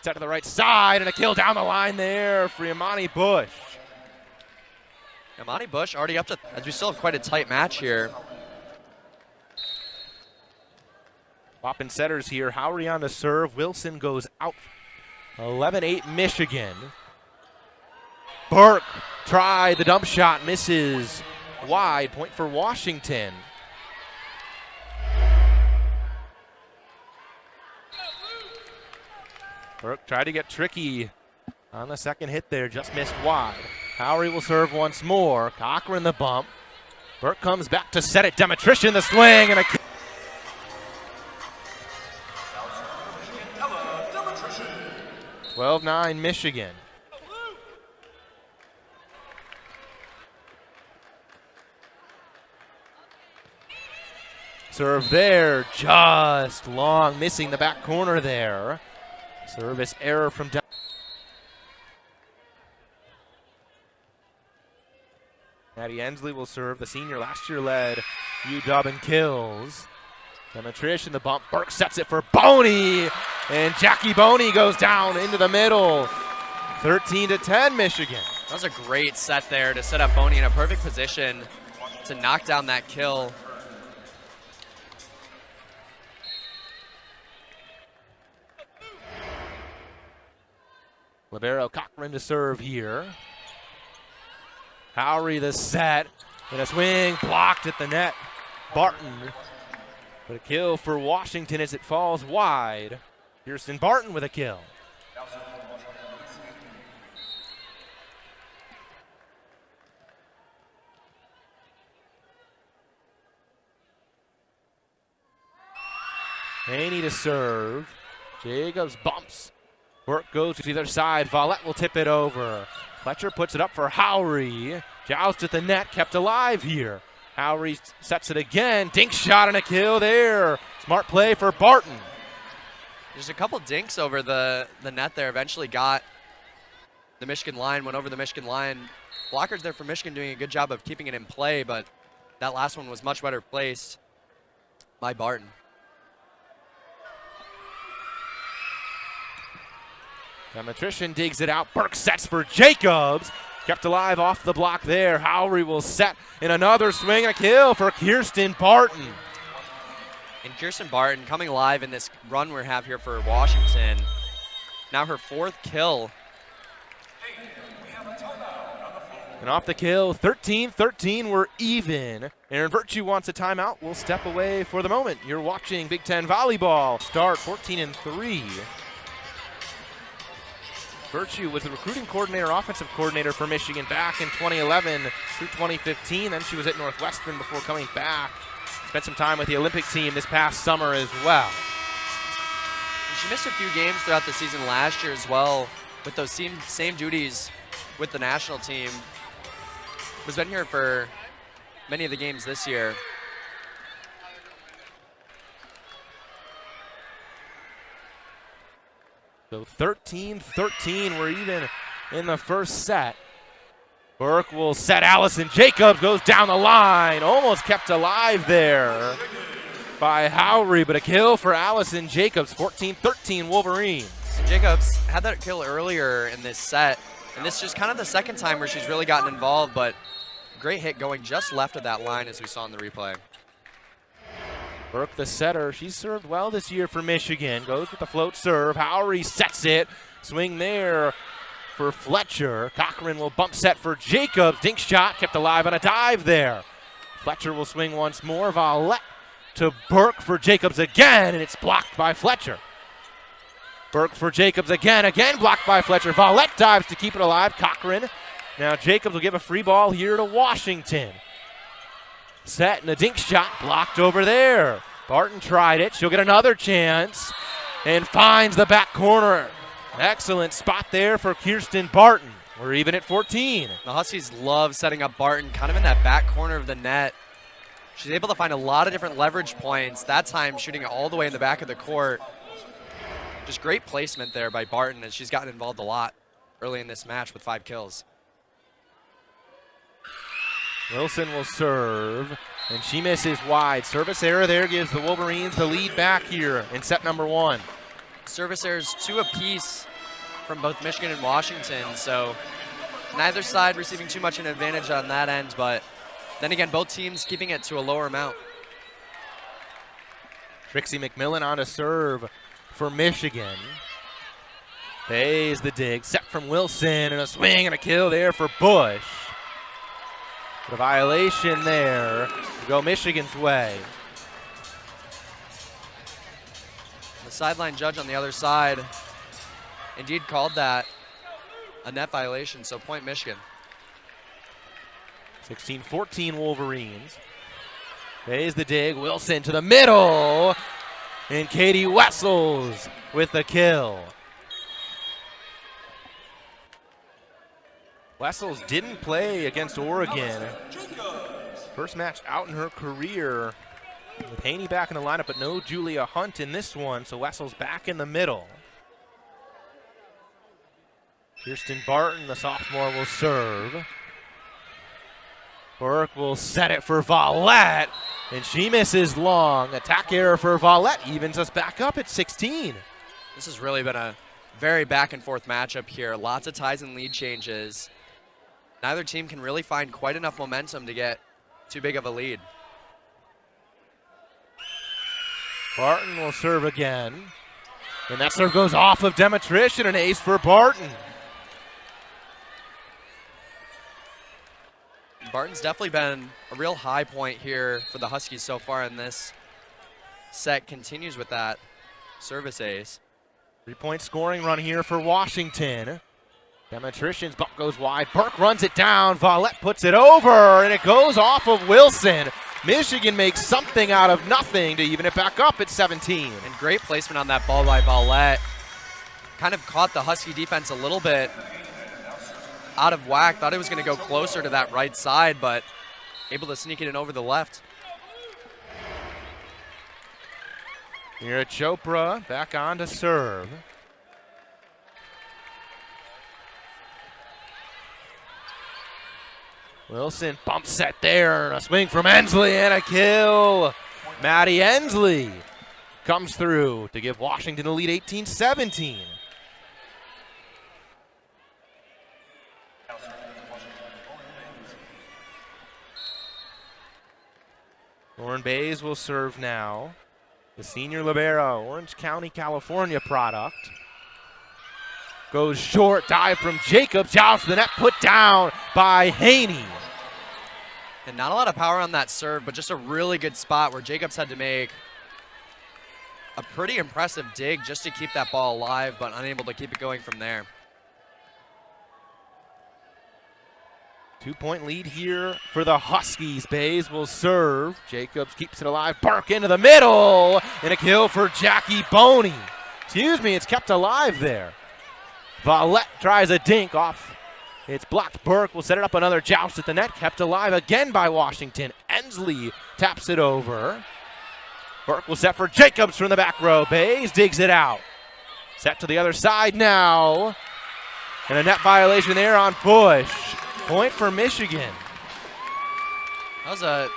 Set to the right side, and a kill down the line there for Imani Bush. Imani Bush already up to, as we still have quite a tight match here. Poppin' setters here. Howry on the serve. Wilson goes out. 11-8 Michigan. Burke tried the dump shot, misses wide. Point for Washington. Burke tried to get tricky on the second hit there, just missed wide. Howry will serve once more. Cochran the bump. Burke comes back to set it. Demetrician the swing, and a 12-9 Michigan. Serve there, just long, missing the back corner there. Service error from down. Maddie Ensley will serve. The senior last year led UW in kills. Demetrician the bump. Burke sets it for Boney, and Jackie Boney goes down into the middle. 13-10 Michigan. That was a great set there to set up Boney in a perfect position to knock down that kill. Libero Cochran to serve here. Howry the set, and a swing blocked at the net. Barton, but a kill for Washington as it falls wide. Kirsten Barton with a kill. Haney to serve. Jacobs bumps. Burke goes to the other side. Vallette will tip it over. Fletcher puts it up for Howry. Joust at the net, kept alive here. Howry sets it again. Dink shot and a kill there. Smart play for Barton. There's a couple dinks over the net there. Eventually got the Michigan line, went over the Michigan line. Blockers there for Michigan doing a good job of keeping it in play, but that last one was much better placed by Barton. Demetrician digs it out. Burke sets for Jacobs. Kept alive off the block there. Howry will set in another swing. A kill for Kirsten Barton. And Kirsten Barton coming alive in this run we have here for Washington. Now her 4th kill. And off the kill, 13-13, we're even. Aaron Virtue wants a timeout. We'll step away for the moment. You're watching Big Ten Volleyball. Start 14-3. Virtue was the recruiting coordinator, offensive coordinator for Michigan back in 2011 through 2015. Then she was at Northwestern before coming back. Spent some time with the Olympic team this past summer as well. And she missed a few games throughout the season last year as well with those same duties with the national team. Was been here for many of the games this year. So 13-13, we're even in the first set. Burke will set Allison Jacobs, goes down the line, almost kept alive there by Howry, but a kill for Allison Jacobs, 14-13 Wolverines. And Jacobs had that kill earlier in this set, and this is just kind of the second time where she's really gotten involved, but great hit going just left of that line as we saw in the replay. Burke, the setter, she's served well this year for Michigan. Goes with the float serve. Howry sets it. Swing there for Fletcher. Cochran will bump set for Jacobs. Dink shot kept alive on a dive there. Fletcher will swing once more. Vallette to Burke for Jacobs again, and it's blocked by Fletcher. Burke for Jacobs again blocked by Fletcher. Vallette dives to keep it alive. Cochran. Now Jacobs will give a free ball here to Washington. Set and a dink shot blocked over there. Barton tried it. She'll get another chance and finds the back corner. Excellent spot there for Kirsten Barton. We're even at 14. The Huskies love setting up Barton kind of in that back corner of the net. She's able to find a lot of different leverage points. That time shooting it all the way in the back of the court. Just great placement there by Barton, as she's gotten involved a lot early in this match with 5 kills. Wilson will serve, and she misses wide. Service error there gives the Wolverines the lead back here in set number 1. service errors, 2 apiece from both Michigan and Washington, so neither side receiving too much an advantage on that end, but then again, both teams keeping it to a lower amount. Trixie McMillan on to serve for Michigan. Pays the dig, set from Wilson, and a swing and a kill there for Bush. The violation there to go Michigan's way. The sideline judge on the other side indeed called that a net violation, so point Michigan. 16-14 Wolverines. Pays the dig, Wilson to the middle, and Katie Wessels with the kill. Wessels didn't play against Oregon. First match out in her career with Haney back in the lineup, but no Julia Hunt in this one, so Wessels back in the middle. Kirsten Barton, the sophomore, will serve. Burke will set it for Vallette, and she misses long. Attack error for Vallette evens us back up at 16. This has really been a very back and forth matchup here. Lots of ties and lead changes. Neither team can really find quite enough momentum to get too big of a lead. Barton will serve again, and that serve goes off of Demetrish, and an ace for Barton. Barton's definitely been a real high point here for the Huskies so far, and this set continues with that service ace. 3-point scoring run here for Washington. Demetrician's bump goes wide. Burke runs it down. Vallette puts it over, and it goes off of Wilson. Michigan makes something out of nothing to even it back up at 17. And great placement on that ball by Vallette. Kind of caught the Husky defense a little bit out of whack. Thought it was going to go closer to that right side, but able to sneak it in over the left. Here Chopra back on to serve. Wilson bump set there, a swing from Ensley and a kill. Maddie Ensley comes through to give Washington a lead 18-17. Lauren Bays will serve now. The senior libero, Orange County, California product. Goes short, dive from Jacobs, out to the net, put down by Haney. And not a lot of power on that serve, but just a really good spot where Jacobs had to make a pretty impressive dig just to keep that ball alive, but unable to keep it going from there. 2-point lead here for the Huskies. Bays will serve. Jacobs keeps it alive. Burke into the middle, and a kill for Jackie Boney. Excuse me, it's kept alive there. Vallette tries a dink off. It's blocked. Burke will set it up, another joust at the net. Kept alive again by Washington. Ensley taps it over. Burke will set for Jacobs from the back row. Bays digs it out. Set to the other side now. And a net violation there on Bush. Point for Michigan. That was a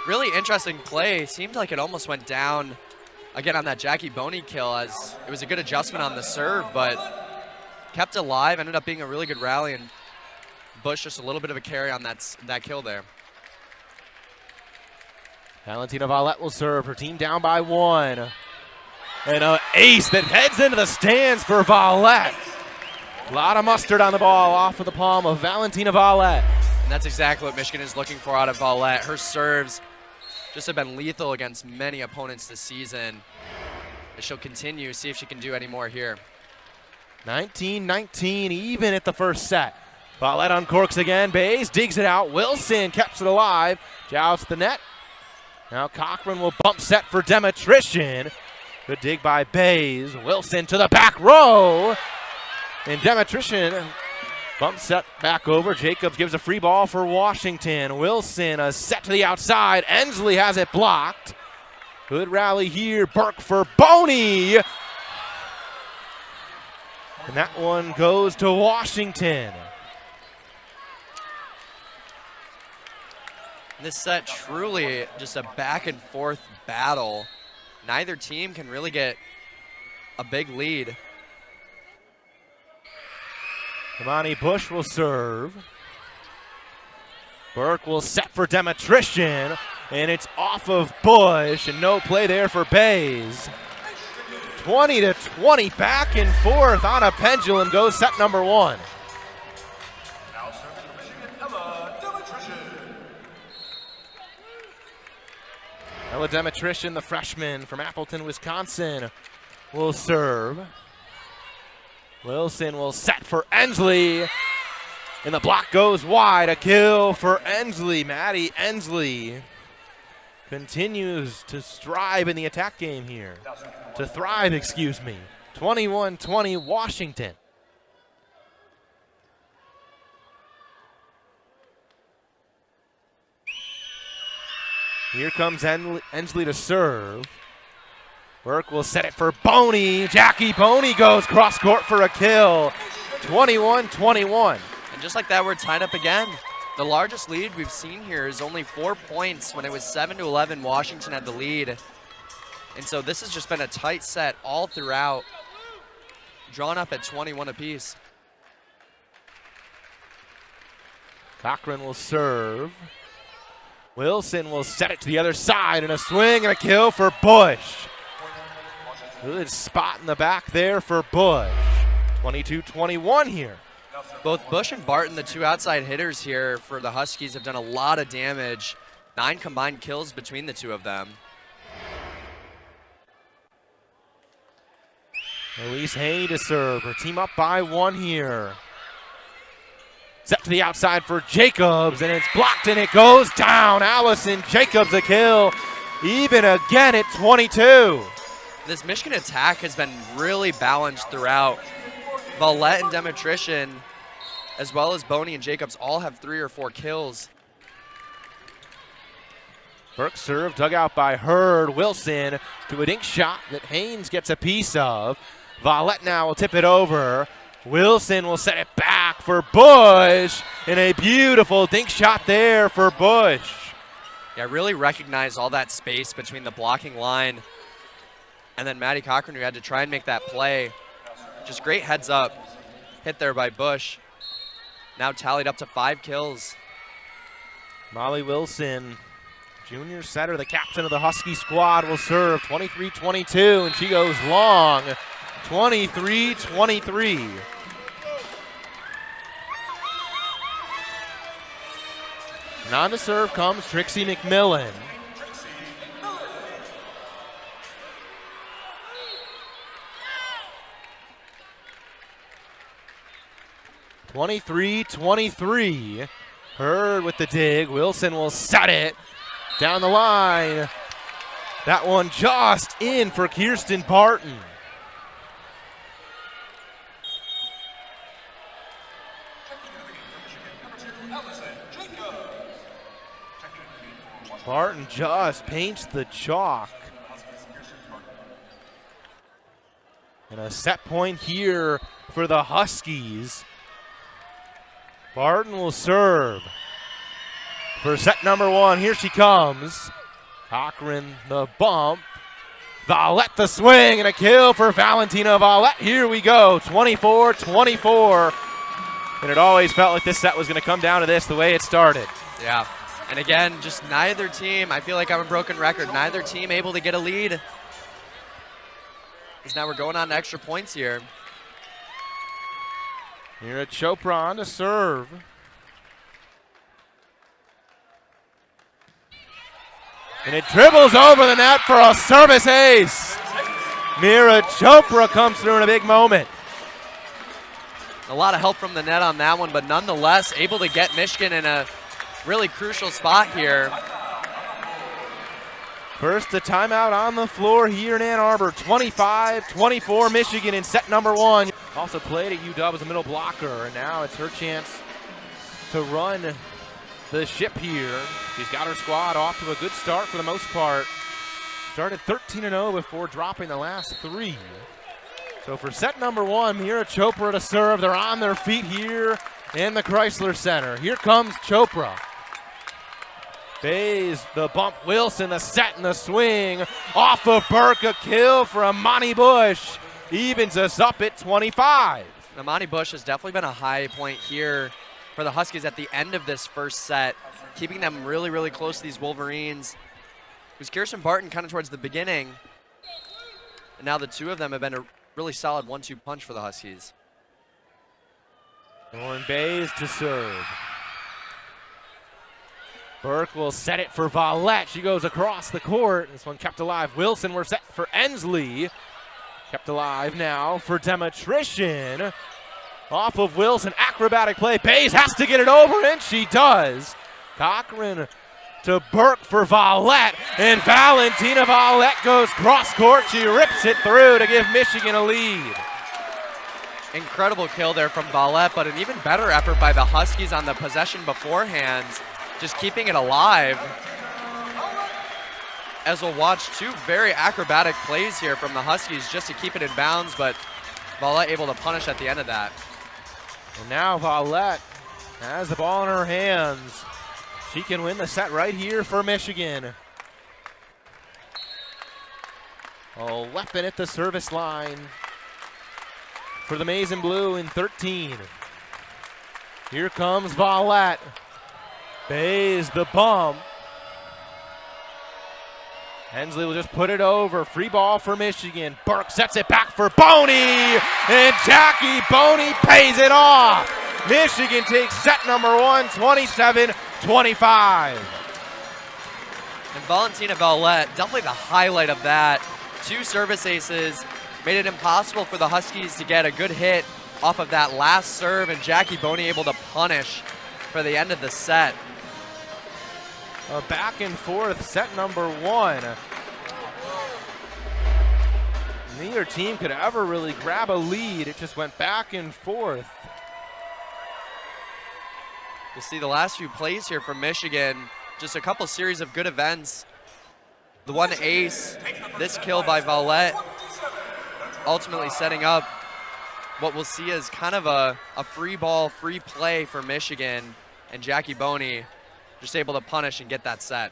really interesting play. Seemed like it almost went down again on that Jackie Boney kill, as it was a good adjustment on the serve, but kept alive. Ended up being a really good rally, and Bush just a little bit of a carry on that kill there. Valentina Vallette will serve. Her team down by 1. And an ace that heads into the stands for Vallette. A lot of mustard on the ball off of the palm of Valentina Vallette. And that's exactly what Michigan is looking for out of Vallette. Her serves just have been lethal against many opponents this season. And she'll continue, see if she can do any more here. 19-19 even at the first set. Vallette uncorks again. Bays digs it out. Wilson keeps it alive. Jousts the net. Now Cochran will bump set for Demetrician. Good dig by Bays. Wilson to the back row. And Demetrician bump set back over. Jacobs gives a free ball for Washington. Wilson a set to the outside. Ensley has it blocked. Good rally here. Burke for Boney. And that one goes to Washington. This set truly just a back and forth battle. Neither team can really get a big lead. Imani Bush will serve. Burke will set for Demetrician, and it's off of Bush, and no play there for Bays. 20-20, back and forth on a pendulum goes set number one. Now serving for Michigan, Ella Demetrician. Ella Demetrician, the freshman from Appleton, Wisconsin, will serve. Wilson will set for Ensley, and the block goes wide. A kill for Ensley. Maddie Ensley continues to strive in the attack game here. To thrive, excuse me. 21-20 Washington. Here comes Ensley to serve. Burke will set it for Boney. Jackie Boney goes cross court for a kill. 21-21. And just like that, we're tied up again. The largest lead we've seen here is only 4 points when it was 7-11. Washington had the lead. And so this has just been a tight set all throughout, drawn up at 21 apiece. Cochran will serve. Wilson will set it to the other side, and a swing and a kill for Bush. Good spot in the back there for Bush. 22-21 here. Both Bush and Barton, the two outside hitters here for the Huskies, have done a lot of damage. 9 combined kills between the two of them. Elise Hay to serve. Her team up by 1 here. Set to the outside for Jacobs, and it's blocked, and it goes down. Allison Jacobs a kill, even again at 22. This Michigan attack has been really balanced throughout. Vallette and Demetrician, as well as Boney and Jacobs, all have 3 or 4 kills. Burke serve, dug out by Hurd. Wilson to a dink shot that Haynes gets a piece of. Vallette now will tip it over. Wilson will set it back for Bush, and a beautiful dink shot there for Bush. Yeah, really recognize all that space between the blocking line and then Maddie Cochran, who had to try and make that play. Just great heads up hit there by Bush. Now tallied up to 5 kills. Molly Wilson, junior setter, the captain of the Husky squad, will serve. 23-22, and she goes long. 23-23. And on to serve comes Trixie McMillan. (23-23). Hurd with the dig. Wilson will set it down the line. That one just in for Kirsten Barton. Barton just paints the chalk. And a set point here for the Huskies. Barton will serve for set number 1. Here she comes. Cochran the bump. Vallette the swing, and a kill for Valentina Vallette. Here we go, 24-24. And it always felt like this set was going to come down to this the way it started. Yeah. And again, just neither team, I feel like I'm a broken record, neither team able to get a lead. Because now we're going on to extra points here. Here at Chopra on to serve. And it dribbles over the net for a service ace. Mira Chopra comes through in a big moment. A lot of help from the net on that one, but nonetheless able to get Michigan in a really crucial spot here. First a timeout on the floor here in Ann Arbor. 25-24 Michigan in set number 1. Also played at UW as a middle blocker, and now it's her chance to run the ship here. She's got her squad off to a good start for the most part. Started 13-0 before dropping the last 3. So for set number 1, Mira Chopra to serve. They're on their feet here in the Chrysler Center. Here comes Chopra. Bays, the bump, Wilson, the set and the swing. Off of Burke, a kill for Imani Bush. evens us up at 25. Amani Bush has definitely been a high point here for the Huskies at the end of this first set, keeping them really, really close to these Wolverines. It was Kirsten Barton kind of towards the beginning, and now the two of them have been a really solid 1-2 punch for the Huskies. Lauren Bays to serve. Burke will set it for Vallette. She goes across the court. This one kept alive. Wilson, we're set for Ensley. Kept alive now for Demetrician. Off of Wilson, acrobatic play. Bays has to get it over, and she does. Cochran to Burke for Vallette, and Valentina Vallette goes cross court. She rips it through to give Michigan a lead. Incredible kill there from Vallette, but an even better effort by the Huskies on the possession beforehand, just keeping it alive. As we'll watch two very acrobatic plays here from the Huskies just to keep it in bounds, but Vallette able to punish at the end of that. And now Vallette has the ball in her hands. She can win the set right here for Michigan. A weapon at the service line for the Maize and Blue in 13. Here comes Vallette. Bays the bump. Hensley will just put it over. Free ball for Michigan. Burke sets it back for Boney, and Jackie Boney pays it off. Michigan takes set number one, 27-25. And Valentina Vallette, definitely the highlight of that. Two service aces made it impossible for the Huskies to get a good hit off of that last serve, and Jackie Boney able to punish for the end of the set. A back and forth set number one. Neither team could ever really grab a lead. It just went back and forth. You see the last few plays here from Michigan, just a couple series of good events. The one ace, this kill by Vallette, ultimately setting up what we'll see as kind of a free ball, free play for Michigan, and Jackie Boney just able to punish and get that set.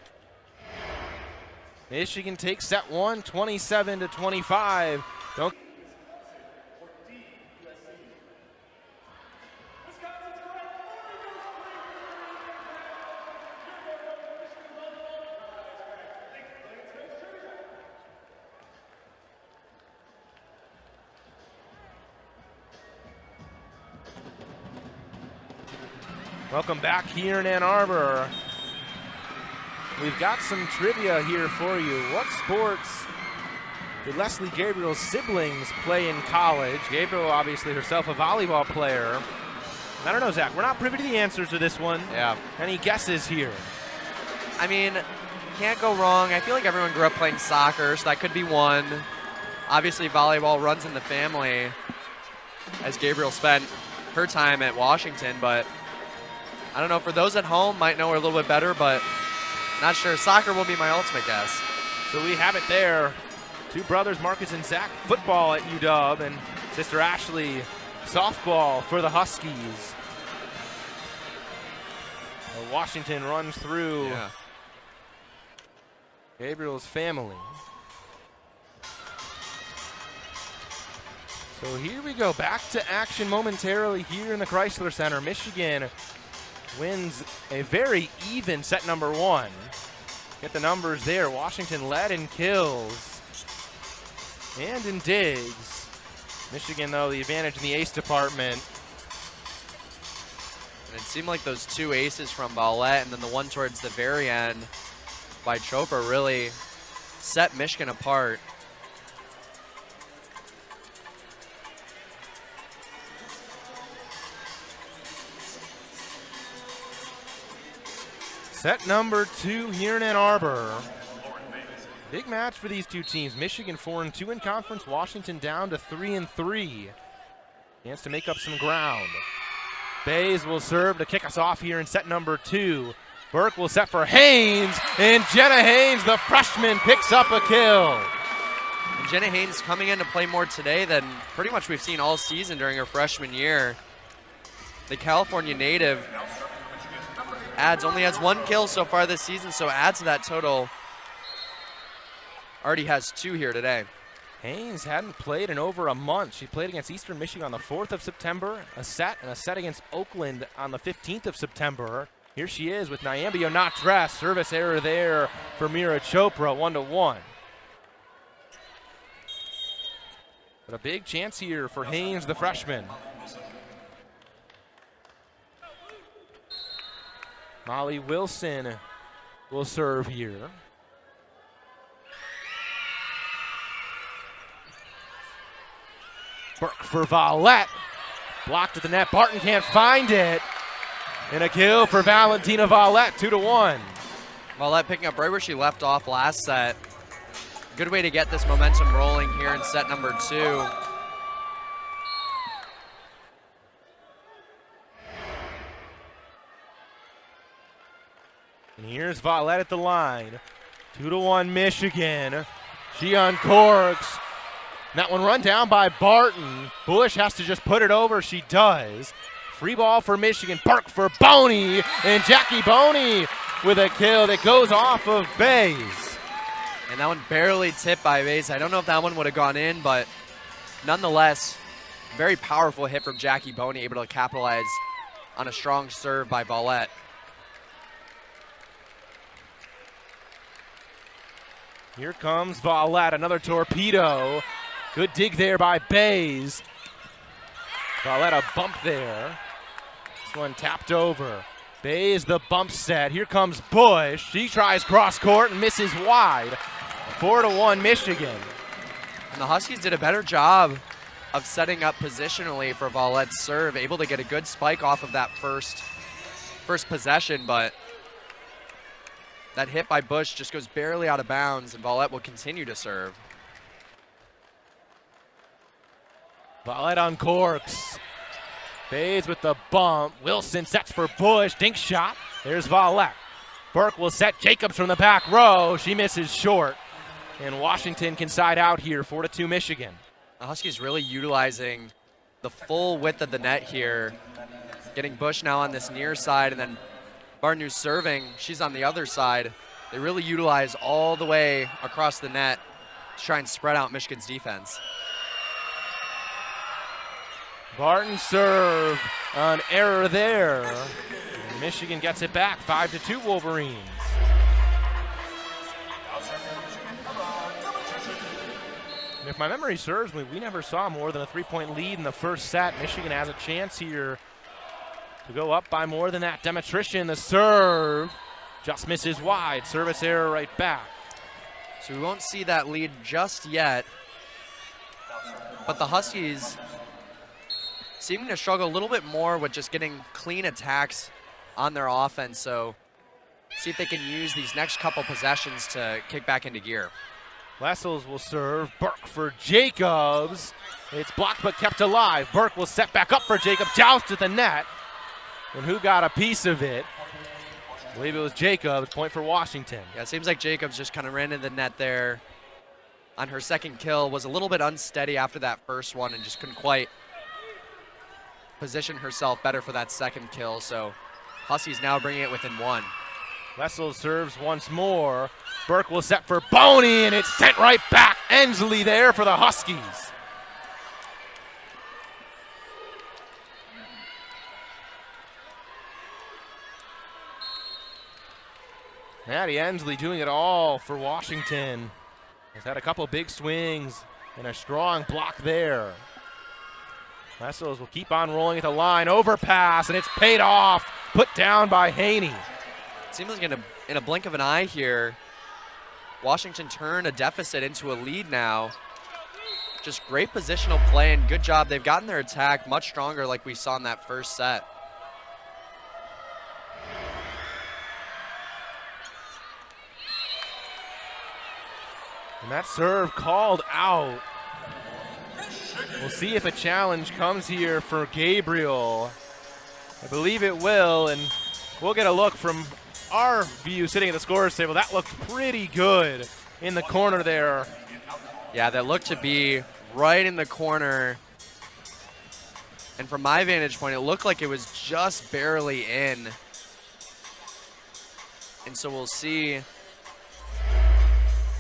Michigan takes set one, 27-25. Welcome back here in Ann Arbor. We've got some trivia here for you. What sports did Leslie Gabriel's siblings play in college? Gabriel, obviously herself, a volleyball player. I don't know, Zach, we're not privy to the answers to this one. Yeah. Any guesses here? I mean, can't go wrong. I feel like everyone grew up playing soccer, so that could be one. Obviously, volleyball runs in the family, as Gabriel spent her time at Washington, but I don't know, for those at home, might know her a little bit better, but not sure. Soccer will be my ultimate guess. So we have it there. Two brothers, Marcus and Zach, football at UW, and sister Ashley, softball for the Huskies. Washington runs through Gabriel's family. So here we go, back to action momentarily here in the Chrysler Center. Michigan wins a very even set number one. Get the numbers there. Washington led in kills and in digs. Michigan, though, the advantage in the ace department. And it seemed like those two aces from Vallette and then the one towards the very end by Chopra really set Michigan apart. Set number two here in Ann Arbor. Big match for these two teams. Michigan 4-2 in conference. Washington down to 3-3. Chance to make up some ground. Bays will serve to kick us off here in set number two. Burke will set for Haynes, and Jenna Haynes, the freshman, picks up a kill. And Jenna Haynes coming in to play more today than pretty much we've seen all season during her freshman year. The California native only has one kill so far this season, so adds to that total. Already has two here today. Haynes hadn't played in over a month. She played against Eastern Michigan on the 4th of September, a set against Oakland on the 15th of September. Here she is with Nyambio not dressed. Service error there for Mira Chopra, 1-1. But a big chance here for Haynes, the freshman. Molly Wilson will serve here. Burke for Valette. Blocked at the net. Barton can't find it. And a kill for Valentina Valette, 2-1. Valette picking up right where she left off last set. Good way to get this momentum rolling here in set number 2. And here's Valette at the line. 2-1 Michigan. She uncorks. That one run down by Barton. Bush has to just put it over. She does. Free ball for Michigan. Burke for Boney. And Jackie Boney with a kill that goes off of Bays. And that one barely tipped by Bays. I don't know if that one would have gone in, but nonetheless, very powerful hit from Jackie Boney, able to capitalize on a strong serve by Valette. Here comes Valette, another torpedo. Good dig there by Bays. Valette a bump there. This one tapped over. Bays the bump set. Here comes Bush. She tries cross court and misses wide. 4-1 Michigan. And the Huskies did a better job of setting up positionally for Valette's serve, able to get a good spike off of that first possession, but that hit by Bush just goes barely out of bounds, and Valette will continue to serve. Valette uncorks. Bays with the bump. Wilson sets for Bush. Dink shot. There's Valette. Burke will set Jacobs from the back row. She misses short. And Washington can side out here, 4-2 Michigan. The Huskies really utilizing the full width of the net here. Getting Bush now on this near side, and then Barton, who's serving, she's on the other side. They really utilize all the way across the net to try and spread out Michigan's defense. Barton serve, an error there. And Michigan gets it back, 5-2 Wolverines. And if my memory serves me, we never saw more than a 3-point lead in the first set. Michigan has a chance here to go up by more than that. Demetrician, the serve, just misses wide. Service error right back. So we won't see that lead just yet, but the Huskies seeming to struggle a little bit more with just getting clean attacks on their offense. So see if they can use these next couple possessions to kick back into gear. Lessels will serve. Burke for Jacobs. It's blocked but kept alive. Burke will set back up for Jacobs. Joust at the net. And who got a piece of it? I believe it was Jacobs. Point for Washington. Yeah, it seems like Jacobs just kind of ran into the net there on her second kill. Was a little bit unsteady after that first one and just couldn't quite position herself better for that second kill. So Huskies now bringing it within one. Wessel serves once more. Burke will set for Boney, and it's sent right back. Ensley there for the Huskies. Maddie Ensley doing it all for Washington. Has had a couple big swings and a strong block there. Wessels will keep on rolling at the line. Overpass, and it's paid off. Put down by Haney. Seems like in a blink of an eye here, Washington turned a deficit into a lead now. Just great positional play and good job. They've gotten their attack much stronger like we saw in that first set. And that serve called out. We'll see if a challenge comes here for Gabriel. I believe it will, and we'll get a look from our view sitting at the scorer's table. That looked pretty good in the corner there. Yeah, that looked to be right in the corner. And from my vantage point, it looked like it was just barely in. And so we'll see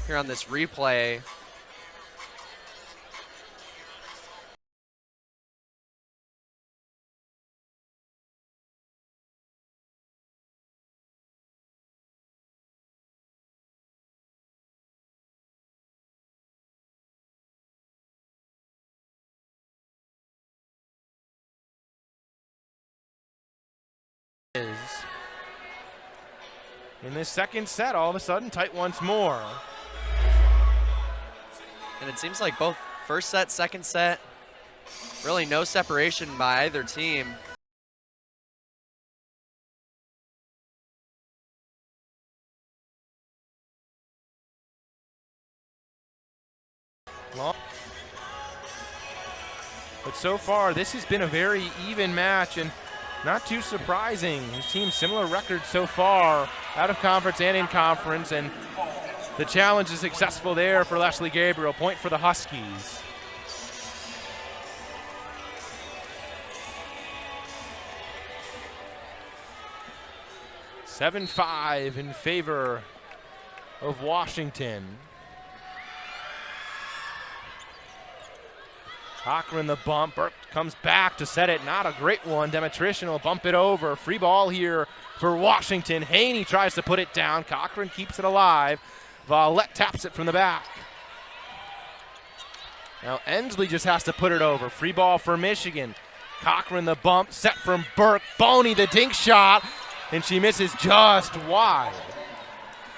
here on this replay in this second set, all of a sudden tight once more. And it seems like both first set, second set, really no separation by either team. But so far, this has been a very even match, and not too surprising. These teams similar records so far, out of conference and in conference, and the challenge is successful there for Leslie Gabriel. Point for the Huskies. (7-5) in favor of Washington. Cochran the bump. Burke comes back to set it. Not a great one. Demetrician will bump it over. Free ball here for Washington. Haney tries to put it down. Cochran keeps it alive. Vallette taps it from the back. Now Ensley just has to put it over. Free ball for Michigan. Cochran the bump. Set from Burke. Boney the dink shot. And she misses just wide.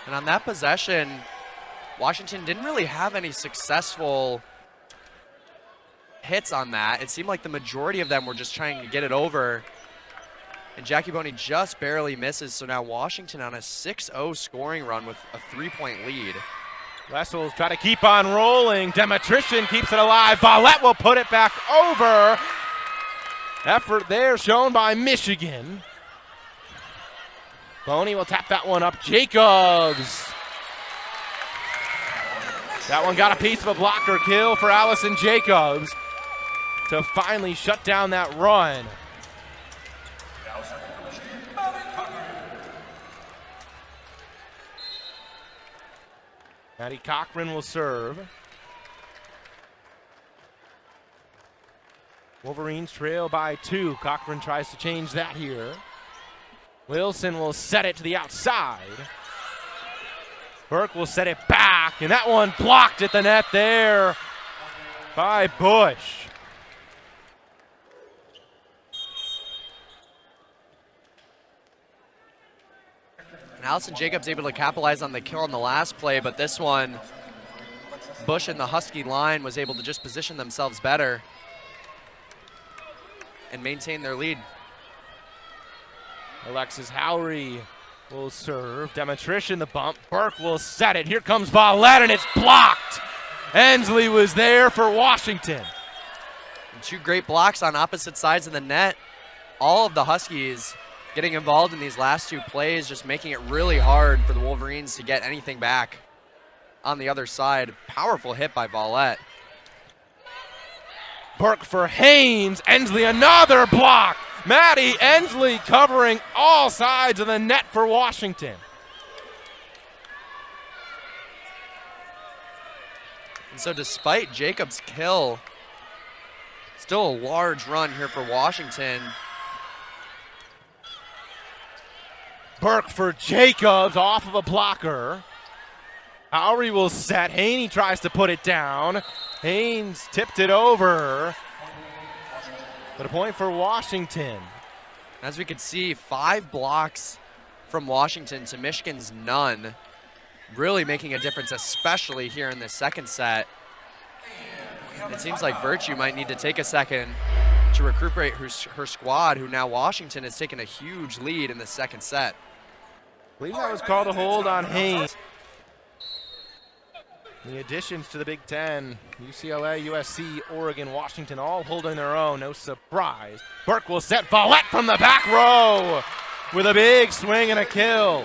And on that possession, Washington didn't really have any successful hits on that. It seemed like the majority of them were just trying to get it over. And Jackie Boney just barely misses. So now Washington on a 6-0 scoring run with a 3-point lead. Wessels try to keep on rolling. Demetrician keeps it alive. Vallette will put it back over. Effort there shown by Michigan. Boney will tap that one up. Jacobs. That one got a piece of a blocker kill for Allison Jacobs to finally shut down that run. Maddie Cochran will serve. Wolverines trail by 2. Cochran tries to change that here. Wilson will set it to the outside. Burke will set it back, and that one blocked at the net there by Bush. And Allison Jacobs able to capitalize on the kill on the last play, but this one, Bush and the Husky line was able to just position themselves better and maintain their lead. Alexis Howry will serve. Demetrician the bump. Burke will set it. Here comes Vallette, and it's blocked. Ensley was there for Washington. And 2 great blocks on opposite sides of the net. All of the Huskies getting involved in these last 2 plays, just making it really hard for the Wolverines to get anything back on the other side. Powerful hit by Vallette. Burke for Haynes. Ensley another block. Maddie Ensley covering all sides of the net for Washington. And so despite Jacobs' kill, still a large run here for Washington. Burke for Jacobs off of a blocker. Howry will set. Haney tries to put it down. Haynes tipped it over. But a point for Washington. As we could see, 5 blocks from Washington to Michigan's none. Really making a difference, especially here in the second set. It seems like Virtue might need to take a second to recuperate her squad, who now Washington has taken a huge lead in the second set. I believe that was called a hold on Haynes. The additions to the Big Ten, UCLA, USC, Oregon, Washington, all holding their own, no surprise. Burke will set Vallette from the back row with a big swing and a kill.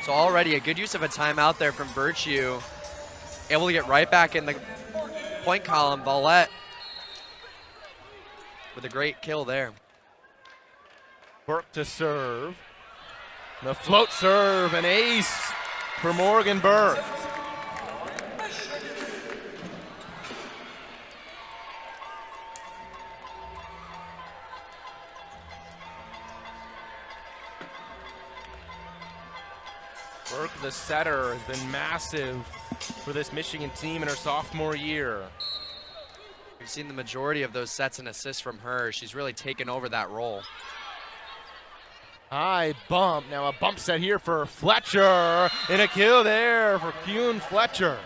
So already a good use of a timeout there from Virtue. Able to get right back in the point column. Vallette with a great kill there. Burke to serve. The float serve, an ace for Morgan Burke. Burke, the setter, has been massive for this Michigan team in her sophomore year. We've seen the majority of those sets and assists from her. She's really taken over that role. High bump. Now a bump set here for Fletcher. And a kill there for Kuhn Fletcher.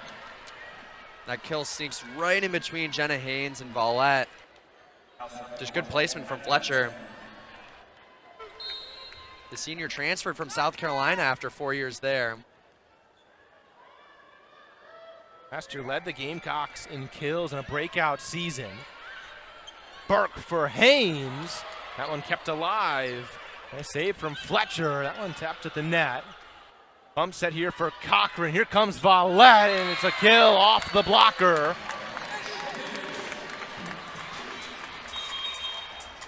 That kill sneaks right in between Jenna Haynes and Volleyball. Just good placement from Fletcher. The senior transferred from South Carolina after 4 years there. Last year led the Gamecocks in kills in a breakout season. Burke for Haynes. That one kept alive. Nice save from Fletcher. That one tapped at the net. Bump set here for Cochran. Here comes Volleyball, and it's a kill off the blocker.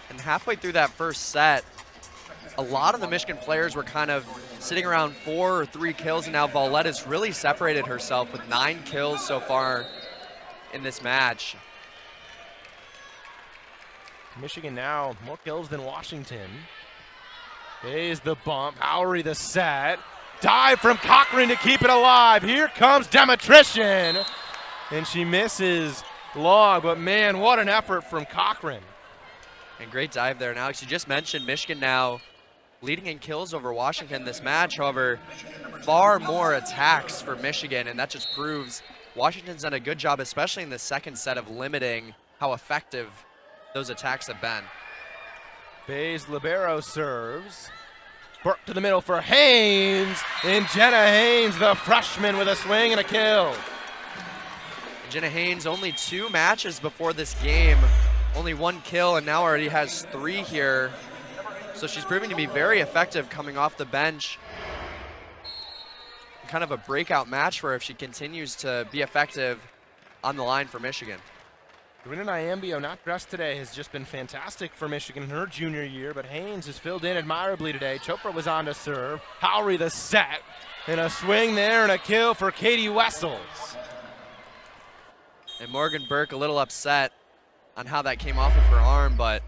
And halfway through that first set, a lot of the Michigan players were kind of sitting around 4 or 3 kills, and now Volleyball has really separated herself with 9 kills so far in this match. Michigan now more kills than Washington. There's the bump. Howry the set. Dive from Cochran to keep it alive. Here comes Demetrician. And she misses long, but man, what an effort from Cochran. And great dive there. And Alex, you just mentioned Michigan now leading in kills over Washington this match. However, far more attacks for Michigan, and that just proves Washington's done a good job, especially in the second set, of limiting how effective those attacks have been. Bays libero serves. Burke to the middle for Haynes, and Jenna Haynes, the freshman, with a swing and a kill. Jenna Haynes, only 2 matches before this game, only 1 kill, and now already has 3 here. So she's proving to be very effective coming off the bench. Kind of a breakout match for her if she continues to be effective on the line for Michigan. Karina Nyambio, not dressed today, has just been fantastic for Michigan in her junior year, but Haynes has filled in admirably today. Chopra was on to serve. Howry the set, and a swing there and a kill for Katie Wessels. And Morgan Burke a little upset on how that came off of her arm, but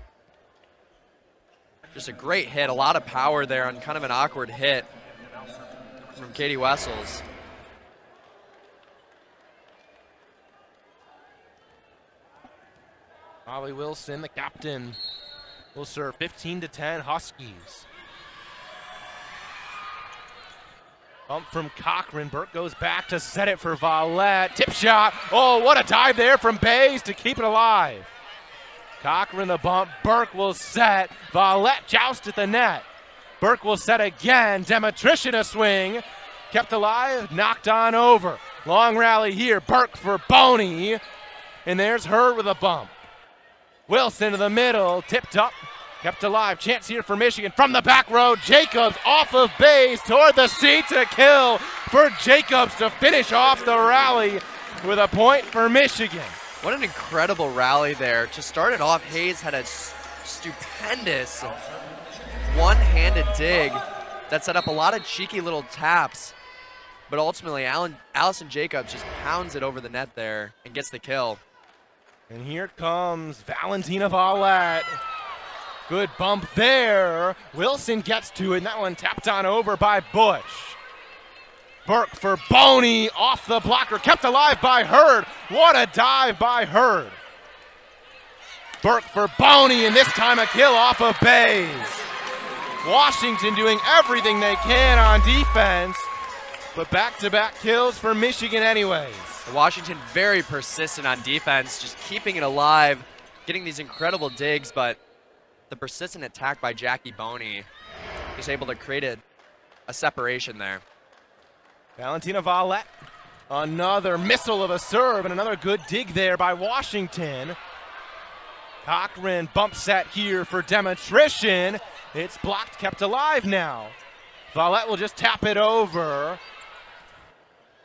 just a great hit, a lot of power there on kind of an awkward hit from Katie Wessels. Holly Wilson, the captain, will serve 15-10 Huskies. Bump from Cochran. Burke goes back to set it for Volleyball. Tip shot. Oh, what a dive there from Bays to keep it alive. Cochran the bump. Burke will set. Volleyball joust at the net. Burke will set again. Demetrician a swing. Kept alive, knocked on over. Long rally here. Burke for Boney. And there's Hurd with a bump. Wilson to the middle, tipped up, kept alive. Chance here for Michigan from the back row. Jacobs off of base toward the seats, a kill for Jacobs to finish off the rally with a point for Michigan. What an incredible rally there. To start it off, Hayes had a stupendous one-handed dig that set up a lot of cheeky little taps, but ultimately Allison Jacobs just pounds it over the net there and gets the kill. And here comes Valentina Volleyball. Good bump there. Wilson gets to it, and that one tapped on over by Bush. Burke for Boney, off the blocker, kept alive by Hurd. What a dive by Hurd. Burke for Boney, and this time a kill off of Bays. Washington doing everything they can on defense, but back-to-back kills for Michigan anyways. Washington very persistent on defense, just keeping it alive, getting these incredible digs, but the persistent attack by Jackie Boney is able to create a separation there. Valentina Volleyball, another missile of a serve, and another good dig there by Washington. Cochran bump set here for Demetrician. It's blocked, kept alive now. Volleyball will just tap it over.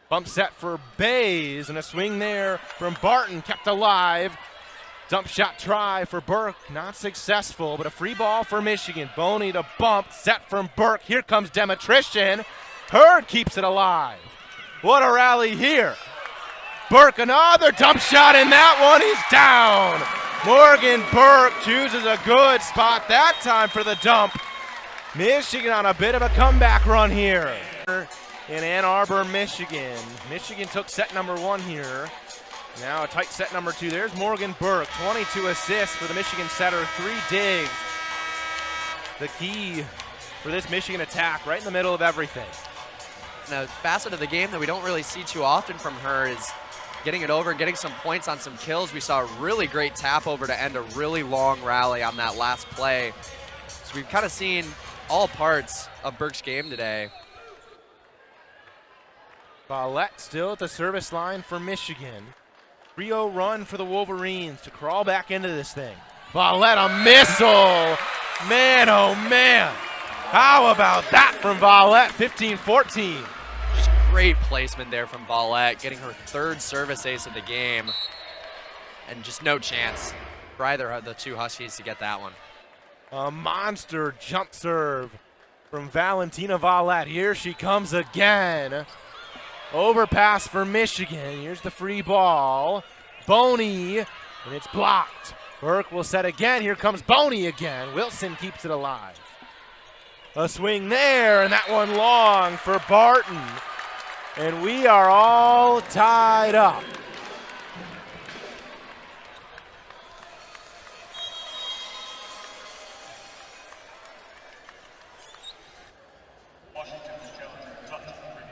Bump set for Bays, and a swing there from Barton, kept alive. Dump shot try for Burke, not successful, but a free ball for Michigan. Boney to bump, set from Burke. Here comes Demetrician. Hurd keeps it alive. What a rally here. Burke, another dump shot, and that one is down. Morgan Burke chooses a good spot that time for the dump. Michigan on a bit of a comeback run here in Ann Arbor, Michigan. Michigan took set number 1 here. Now a tight set number 2. There's Morgan Burke, 22 assists for the Michigan setter, 3 digs. The key for this Michigan attack, right in the middle of everything. And a facet of the game that we don't really see too often from her is getting it over and getting some points on some kills. We saw a really great tap over to end a really long rally on that last play. So we've kind of seen all parts of Burke's game today. Follett still at the service line for Michigan. 3-0 run for the Wolverines to crawl back into this thing. Follett, a missile. Man, oh man. How about that from Follett? 15-14. Just great placement there from Follett, getting her third service ace of the game. And just no chance for either of the two Huskies to get that one. A monster jump serve from Valentina Follett. Here she comes again. Overpass for Michigan. Here's the free ball. Boney, and it's blocked. Burke will set again. Here comes Boney again. Wilson keeps it alive. A swing there, and that one long for Barton. And we are all tied up.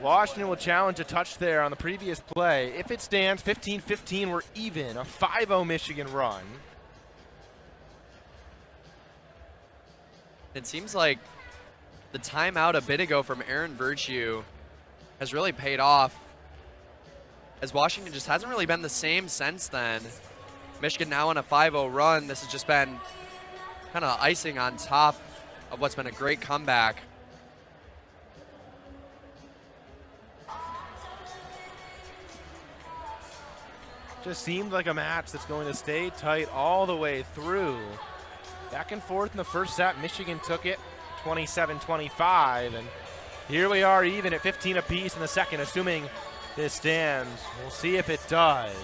Washington will challenge a touch there on the previous play. If it stands 15-15, we're even. A 5-0 Michigan run. It seems like the timeout a bit ago from Aaron Virtue has really paid off, as Washington just hasn't really been the same since then. Michigan now on a 5-0 run. This has just been kind of icing on top of what's been a great comeback. Just seemed like a match that's going to stay tight all the way through. Back and forth in the first set. Michigan took it 27-25, and here we are even at 15 apiece in the second, assuming this stands. We'll see if it does.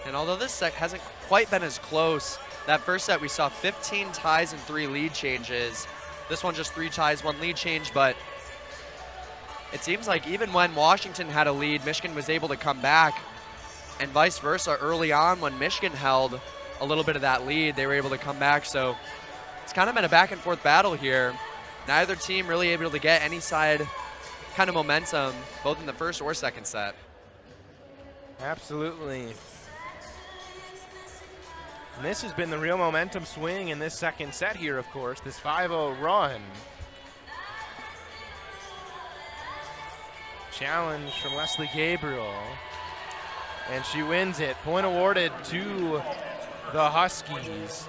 And although this set hasn't quite been as close, that first set we saw 15 ties and 3 lead changes. This one just 3 ties, 1 lead change, but it seems like even when Washington had a lead, Michigan was able to come back, and vice versa. Early on when Michigan held a little bit of that lead, they were able to come back. So it's kind of been a back and forth battle here. Neither team really able to get any side kind of momentum, both in the first or second set. Absolutely. And this has been the real momentum swing in this second set here, of course, this 5-0 run. Challenge from Leslie Gabriel. And she wins it. Point awarded to the Huskies.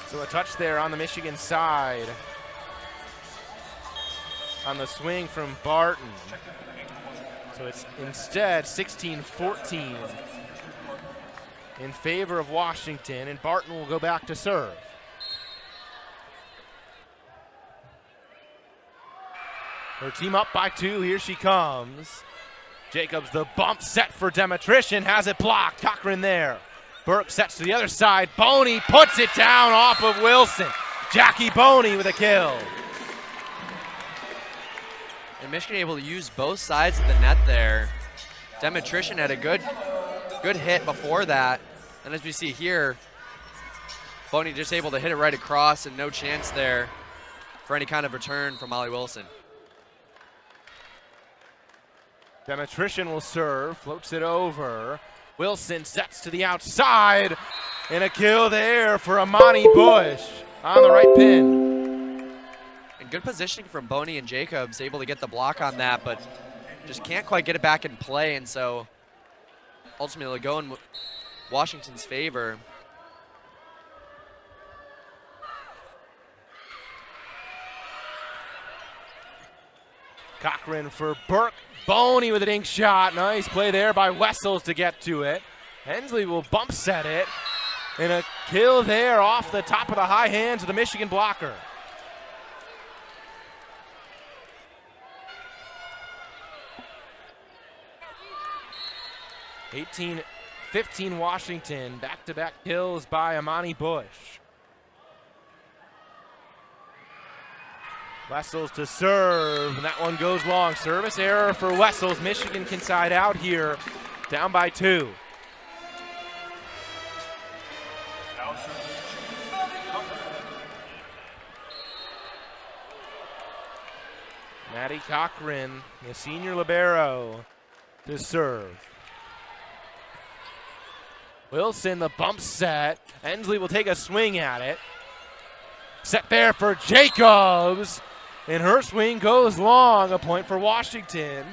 So a touch there on the Michigan side on the swing from Barton. So it's instead 16-14 in favor of Washington, and Barton will go back to serve. Her team up by 2. Here she comes. Jacobs, the bump set for Demetrician, has it blocked. Cochran there. Burke sets to the other side. Boney puts it down off of Wilson. Jackie Boney with a kill. And Michigan able to use both sides of the net there. Demetrician had a good hit before that. And as we see here, Boney just able to hit it right across, and no chance there for any kind of return from Molly Wilson. Demetrician will serve, floats it over. Wilson sets to the outside, and a kill there for Amani Bush on the right pin. And good positioning from Boney and Jacobs, able to get the block on that, but just can't quite get it back in play, and so ultimately go in Washington's favor. Cochran for Burke. Boney with a dink shot. Nice play there by Wessels to get to it. Hensley will bump set it. And a kill there off the top of the high hands of the Michigan blocker. (18-15) Washington. Back-to-back kills by Amani Bush. Wessels to serve, and that one goes long. Service error for Wessels. Michigan can side out here, down by 2. Maddie Cochran, the senior libero, to serve. Wilson, the bump set. Ensley will take a swing at it. Set there for Jacobs. And her swing goes long. A point for Washington.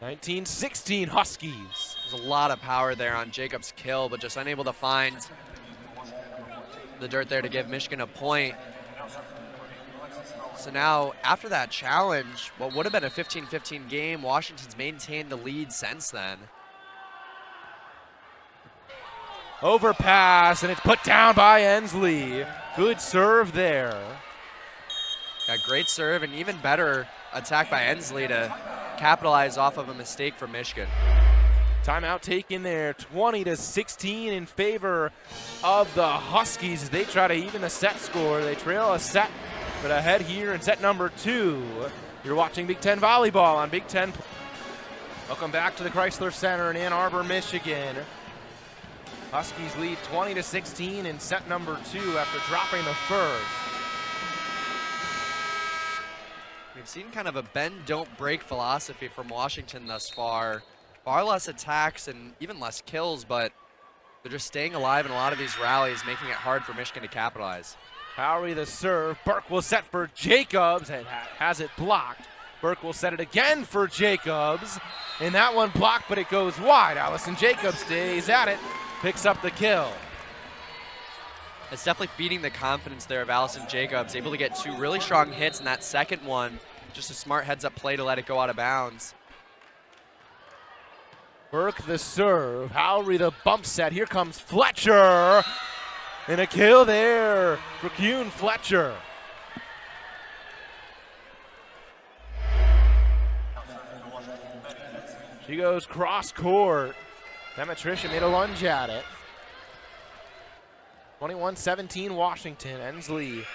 19-16 Huskies. There's a lot of power there on Jacobs' kill, but just unable to find the dirt there to give Michigan a point. So now, after that challenge, what would have been a 15-15 game, Washington's maintained the lead since then. Overpass, and it's put down by Ensley. Good serve there. Got great serve and even better attack by Ensley to capitalize off of a mistake from Michigan. Timeout taken there, 20-16 in favor of the Huskies as they try to even the set score. They trail a set, but ahead here in set number 2. You're watching Big Ten Volleyball on Big Ten. Welcome back to the Chrysler Center in Ann Arbor, Michigan. Huskies lead 20-16 in set number 2 after dropping the first. We've seen kind of a bend, don't break philosophy from Washington thus far. Far less attacks and even less kills, but they're just staying alive in a lot of these rallies, making it hard for Michigan to capitalize. Howery the serve. Burke will set for Jacobs and has it blocked. Burke will set it again for Jacobs. And that one blocked, but it goes wide. Allison Jacobs stays at it, picks up the kill. It's definitely feeding the confidence there of Allison Jacobs, able to get 2 really strong hits in that second one. Just a smart heads-up play to let it go out of bounds. Burke the serve. Howery the bump set. Here comes Fletcher. And a kill there for Kuhn Fletcher. She goes cross court. Demetricia made a lunge at it. 21-17 Washington. Ensley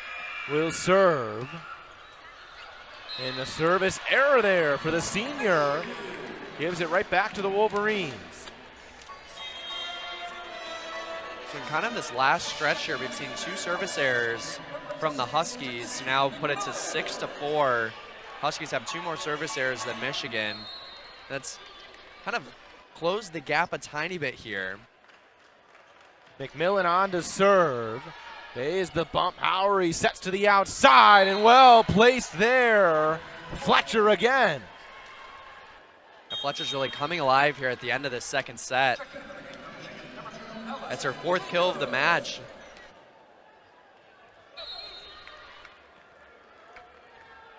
will serve. And the service error there for the senior. Gives it right back to the Wolverines. So in kind of this last stretch here, we've seen 2 service errors from the Huskies. Now put it to 6-4. Huskies have 2 more service errors than Michigan. That's kind of closed the gap a tiny bit here. McMillan on to serve. Pays the bump. Howery sets to the outside and well placed there. Fletcher again. Now Fletcher's really coming alive here at the end of the second set. That's her 4th kill of the match.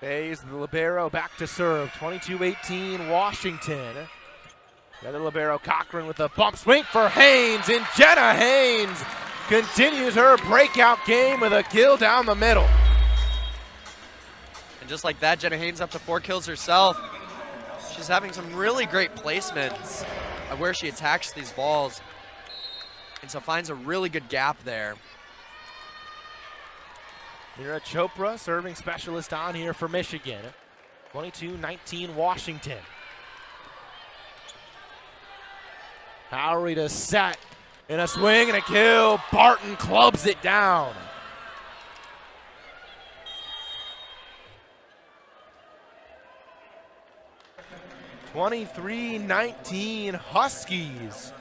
Pays the libero back to serve. 22-18 Washington. The other libero, Cochran with a bump swing for Haynes, and Jenna Haynes continues her breakout game with a kill down the middle. And just like that, Jenna Haynes up to 4 kills herself. She's having some really great placements of where she attacks these balls, and so finds a really good gap there. Mira Chopra, serving specialist on here for Michigan. 22-19 Washington. Howery to set, and a swing and a kill. Barton clubs it down. (23-19) Huskies.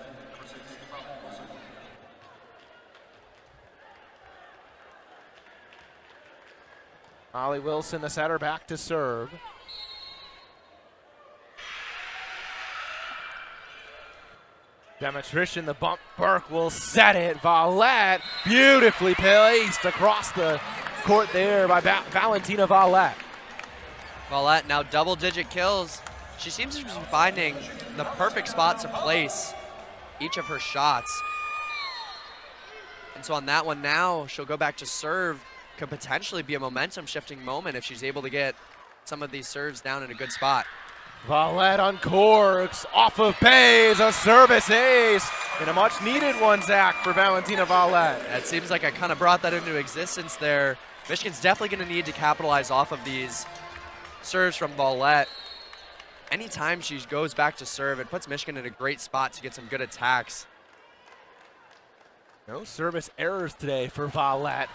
Holly Wilson, the setter, back to serve. Demetrician, the bump. Burke will set it. Valette beautifully placed across the court there by Valentina Valette. Valette now double-digit kills. She seems to be finding the perfect spot to place each of her shots. And so on that one now, she'll go back to serve. Could potentially be a momentum-shifting moment if she's able to get some of these serves down in a good spot. Valette uncorks, off of Pays, a service ace, and a much-needed one, Zach, for Valentina Valette. It seems like I kind of brought that into existence there. Michigan's definitely going to need to capitalize off of these serves from Valette. Anytime she goes back to serve, it puts Michigan in a great spot to get some good attacks. No service errors today for Valette.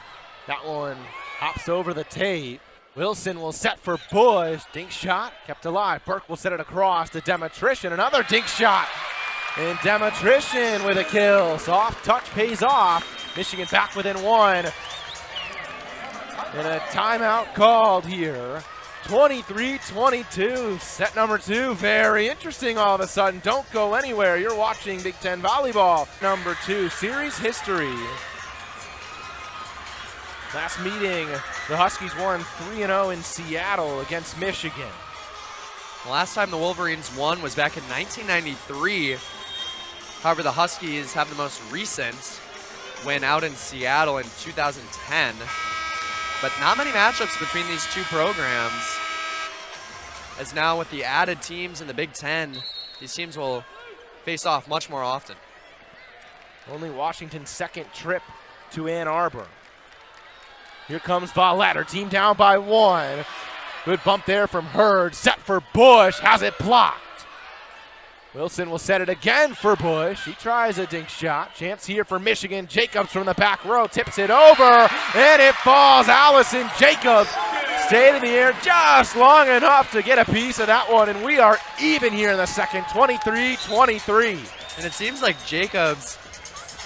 That one hops over the tape. Wilson will set for Bush. Dink shot, kept alive. Burke will set it across to Demetrician. Another dink shot. And Demetrician with a kill. Soft touch pays off. Michigan back within one. And a timeout called here. 23-22, set number 2. Very interesting all of a sudden. Don't go anywhere. You're watching Big Ten Volleyball. Number 2, series history. Last meeting, the Huskies won 3-0 in Seattle against Michigan. The last time the Wolverines won was back in 1993. However, the Huskies have the most recent win out in Seattle in 2010. But not many matchups between these two programs. As now with the added teams in the Big Ten, these teams will face off much more often. Only Washington's second trip to Ann Arbor. Here comes Volleyball, her team down by 1. Good bump there from Hurd, set for Bush, has it blocked. Wilson will set it again for Bush. He tries a dink shot. Chance here for Michigan. Jacobs from the back row tips it over, and it falls. Allison Jacobs stayed in the air just long enough to get a piece of that one, and we are even here in the second, 23-23. And it seems like Jacobs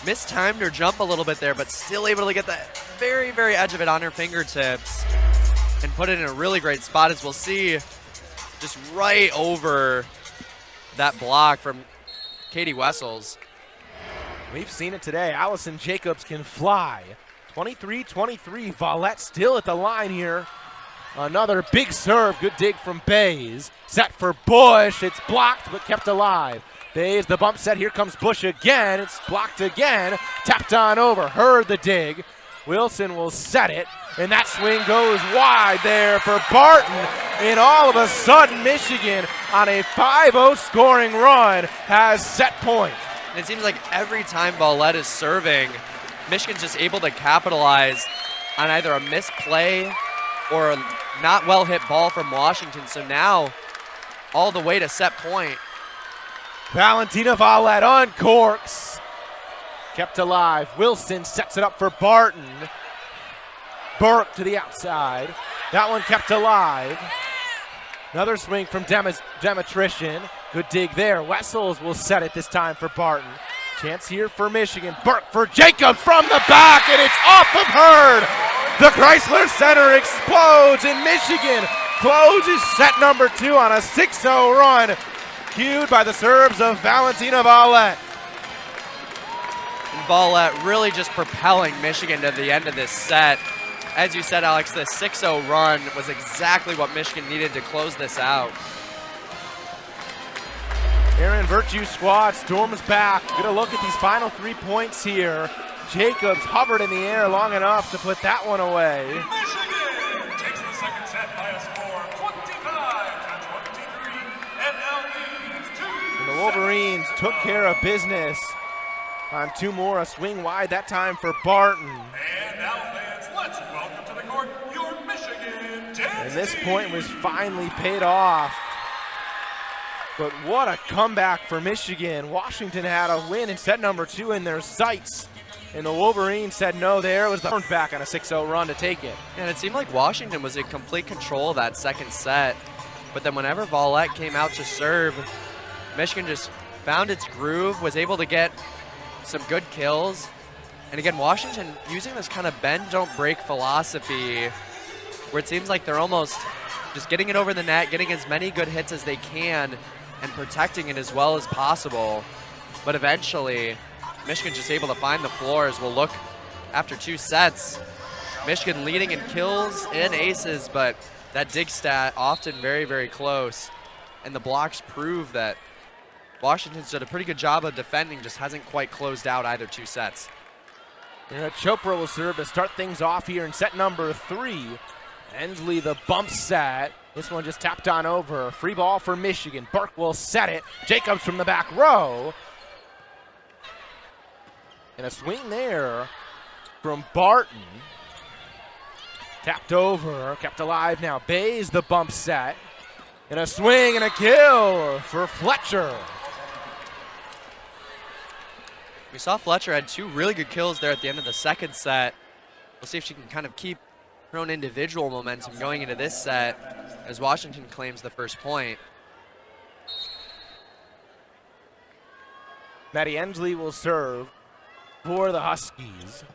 mistimed her jump a little bit there, but still able to get the very, very edge of it on her fingertips and put it in a really great spot, as we'll see, just right over that block from Katie Wessels. We've seen it today. Allison Jacobs can fly. 23-23. Volleyball still at the line here. Another big serve. Good dig from Bays. Set for Bush. It's blocked but kept alive. Bays the bump set. Here comes Bush again. It's blocked again. Tapped on over. Heard the dig. Wilson will set it, and that swing goes wide there for Barton. And all of a sudden, Michigan on a 5-0 scoring run has set point. And it seems like every time Volleyball is serving, Michigan's just able to capitalize on either a misplay or a not well hit ball from Washington. So now, all the way to set point. Valentina Volleyball uncorks. Kept alive. Wilson sets it up for Barton. Burke to the outside. That one kept alive. Another swing from Demetrician. Good dig there. Wessels will set it this time for Barton. Chance here for Michigan. Burke for Jacobs from the back, and it's off of Hurd. The Chrysler Center explodes, and Michigan closes set number 2 on a 6-0 run, cued by the serves of Valentina Volleyball. Volleyball really just propelling Michigan to the end of this set. As you said, Alex, the 6-0 run was exactly what Michigan needed to close this out. Aaron Virtue squad storms back. Get a look at these final 3 points here. Jacobs hovered in the air long enough to put that one away. Michigan takes the second set by a score 25-23, and now leads 2. And the Wolverines took care of business on 2 more. A swing wide that time for Barton. And now, fans, let's welcome to the court your Michigan dance And this team. point was finally paid off. But what a comeback for Michigan. Washington had a win in set number 2 in their sights. And the Wolverines said no there. It was the back on a 6-0 run to take it. And it seemed like Washington was in complete control of that second set. But then whenever Volleyball came out to serve, Michigan just found its groove, was able to get some good kills. And again, Washington using this kind of bend, don't break philosophy, where it seems like they're almost just getting it over the net, getting as many good hits as they can, and protecting it as well as possible. But eventually, Michigan's just able to find the floor. As we'll look after 2 sets. Michigan leading in kills and aces, but that dig stat often very, very close. And the blocks prove that Washington's done a pretty good job of defending, just hasn't quite closed out either 2 sets. Chopra will serve to start things off here in set number 3. Ensley the bump set. This one just tapped on over. Free ball for Michigan. Burke will set it. Jacobs from the back row. And a swing there from Barton. Tapped over, kept alive now. Bays the bump set. And a swing and a kill for Fletcher. We saw Fletcher had 2 really good kills there at the end of the second set. We'll see if she can kind of keep her own individual momentum going into this set as Washington claims the first point. Maddie Ensley will serve for the Huskies.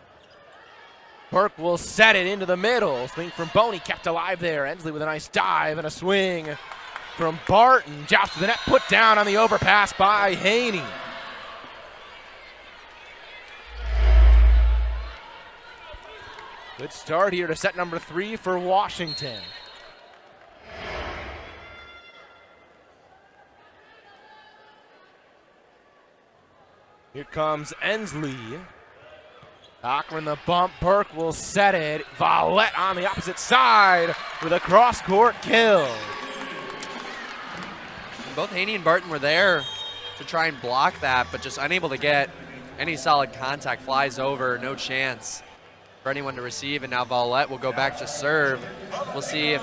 Burke will set it into the middle. Swing from Boney, kept alive there. Ensley with a nice dive and a swing from Barton. Joust to the net, put down on the overpass by Haney. Good start here to set number 3 for Washington. Here comes Ensley. Cochran the bump, Burke will set it. Vallette on the opposite side with a cross-court kill. Both Haney and Barton were there to try and block that, but just unable to get any solid contact. Flies over, no chance for anyone to receive, and now Vallette will go back to serve. We'll see if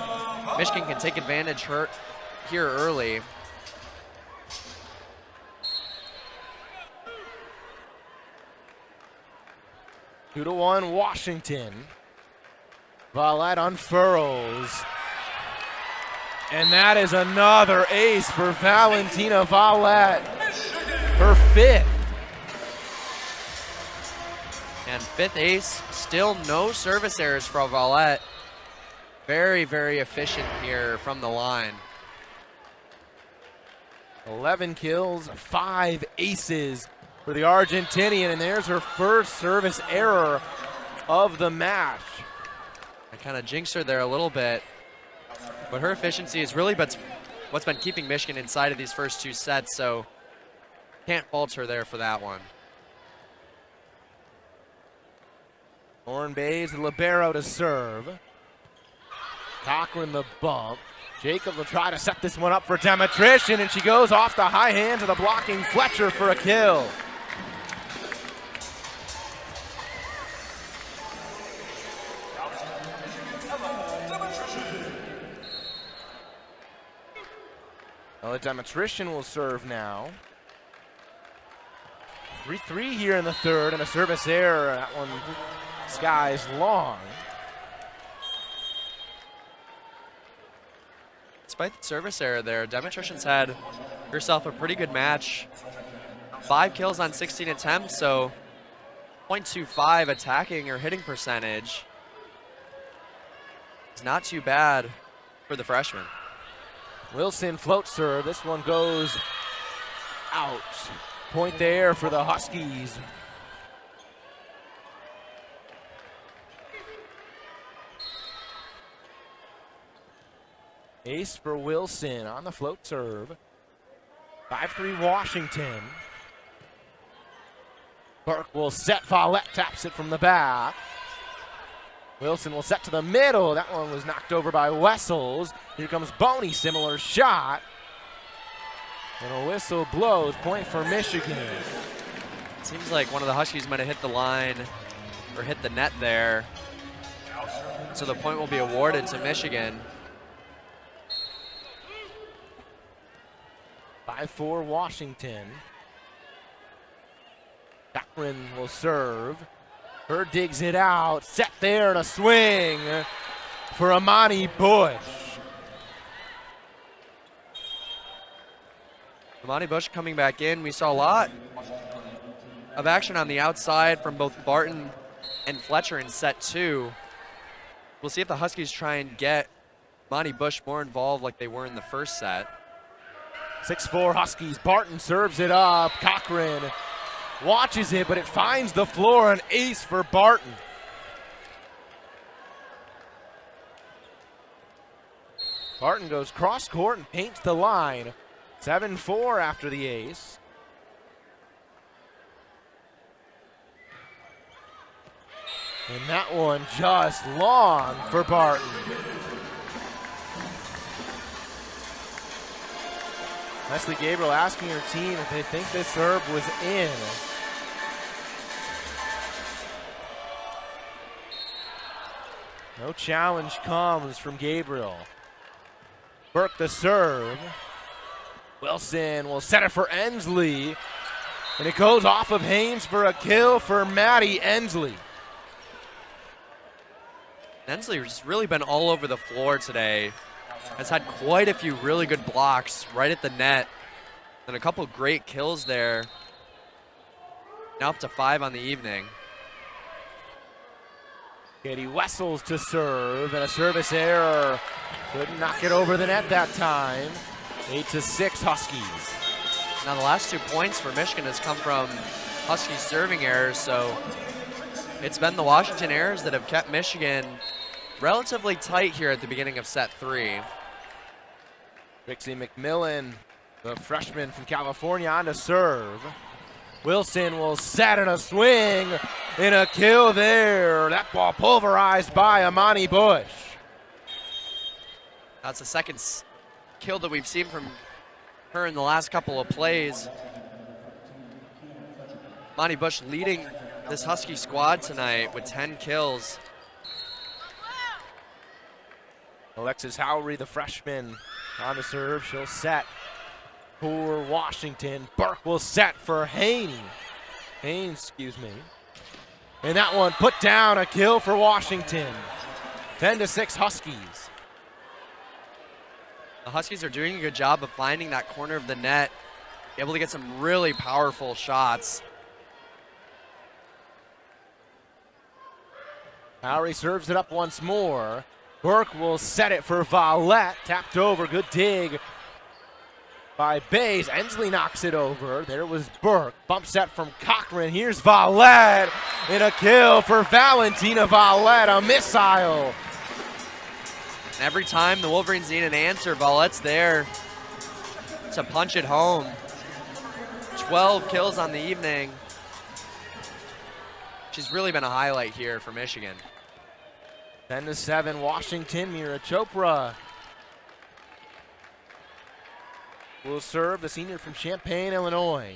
Michigan can take advantage here early. Two to 1 Washington. Vallette unfurls. And that is another ace for Valentina Vallette. Her 5th. And 5th ace, still no service errors for Vallette. Very, very efficient here from the line. 11 kills, 5 aces for the Argentinian, and there's her first service error of the match. I kind of jinxed her there a little bit, but her efficiency is really what's been keeping Michigan inside of these first 2 sets, so can't fault her there for that one. Lauren Bays, the libero to serve. Cochran the bump. Jacob will try to set this one up for Demetrician, and she goes off the high hands of the blocking Fletcher for a kill. Well, the Demetrician will serve now. 3-3 here in the third, and a service error. That one skies long. Despite the service error there, Demetrician's had herself a pretty good match. 5 kills on 16 attempts, so 0.25 attacking or hitting percentage. It's not too bad for the freshman. Wilson float serve. This one goes out. Point there for the Huskies. Ace for Wilson on the float serve. 5-3 Washington. Burke will set. Vallette taps it from the back. Wilson will set to the middle. That one was knocked over by Wessels. Here comes Boney, similar shot. And a whistle blows, point for Michigan. It seems like one of the Huskies might have hit the line or hit the net there. So the point will be awarded to Michigan. 5-4 Washington. Cochran will serve. Her digs it out, set there and a swing for Amani Bush. Amani Bush coming back in. We saw a lot of action on the outside from both Barton and Fletcher in set 2. We'll see if the Huskies try and get Amani Bush more involved like they were in the first set. 6-4 Huskies. Barton serves it up. Cochran watches it, but it finds the floor. An ace for Barton. Barton goes cross court and paints the line. 7-4 after the ace. And that one just long for Barton. Leslie Gabriel asking her team if they think this serve was in. No challenge comes from Gabriel. Burke the serve. Wilson will set it for Ensley. And it goes off of Haynes for a kill for Maddie Ensley. Ensley's really been all over the floor today. Has had quite a few really good blocks right at the net. And a couple great kills there. Now up to 5 on the evening. Katie Wessels to serve, and a service error. Couldn't knock it over the net that time. 8-6 Huskies. Now the last 2 points for Michigan has come from Huskies serving errors, so it's been the Washington errors that have kept Michigan relatively tight here at the beginning of set 3. Trixie McMillan, the freshman from California, on to serve. Wilson will set in a swing, in a kill there. That ball pulverized by Amani Bush. That's the second kill that we've seen from her in the last couple of plays. Amani Bush leading this Husky squad tonight with 10 kills. Alexis Howry, the freshman, on to serve. She'll set for Washington. Burke will set for Haynes, excuse me. And that one put down, a kill for Washington. 10-6 Huskies. The Huskies are doing a good job of finding that corner of the net, able to get some really powerful shots. Howry serves it up once more. Burke will set it for Valette. Tapped over, good dig by Bays. Ensley knocks it over. There was Burke. Bump set from Cochran. Here's Valette. And a kill for Valentina Valette, a missile. And every time the Wolverines need an answer, Valette's there to punch it home. 12 kills on the evening. She's really been a highlight here for Michigan. 10-7 Washington. Mira Chopra will serve, the senior from Champaign, Illinois.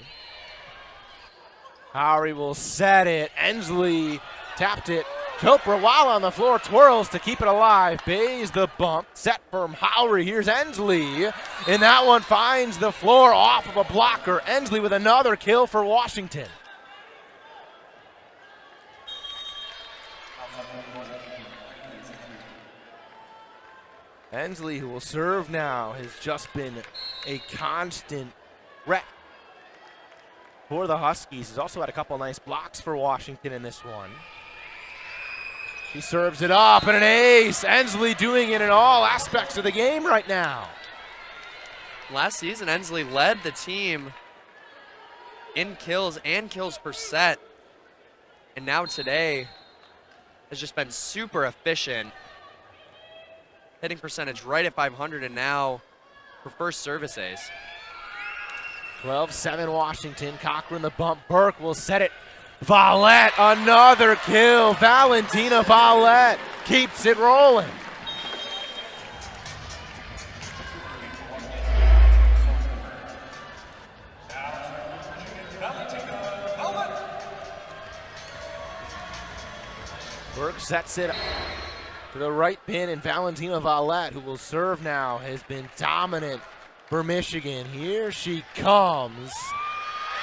Howry will set it. Ensley tapped it. Chopra, while on the floor, twirls to keep it alive. Bays the bump. Set from Howry. Here's Ensley. And that one finds the floor off of a blocker. Ensley with another kill for Washington. Ensley, who will serve now, has just been a constant threat for the Huskies. He's also had a couple nice blocks for Washington in this one. He serves it up, and an ace. Ensley doing it in all aspects of the game right now. Last season, Ensley led the team in kills and kills per set. And now today has just been super efficient. Hitting percentage right at 500, and now her first service ace. 12-7 Washington. Cochran the bump. Burke will set it. Valette, another kill. Valentina Valette keeps it rolling. Burke sets it to the right pin, and Valentina Valette, who will serve now, has been dominant for Michigan. Here she comes.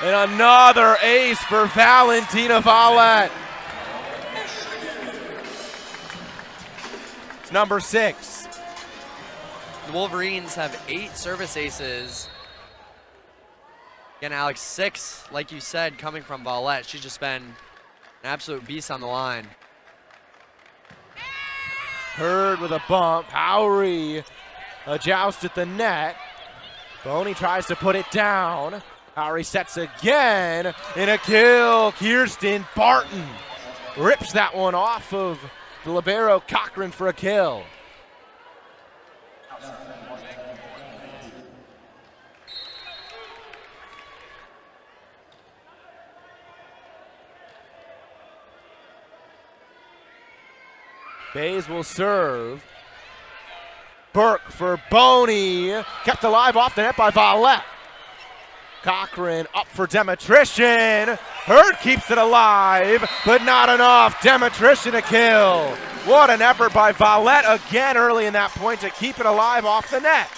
And another ace for Valentina Valette. It's number 6. The Wolverines have 8 service aces. Again, Alex, 6, like you said, coming from Valette. She's just been an absolute beast on the line. Hurd with a bump. Howry, a joust at the net. Boney tries to put it down. Howry sets again, and a kill. Kirsten Barton rips that one off of the libero Cochran for a kill. Bays will serve. Burke for Boney. Kept alive off the net by Valette. Cochran up for Demetrician. Hurd keeps it alive, but not enough. Demetrician a kill. What an effort by Valette again early in that point to keep it alive off the net.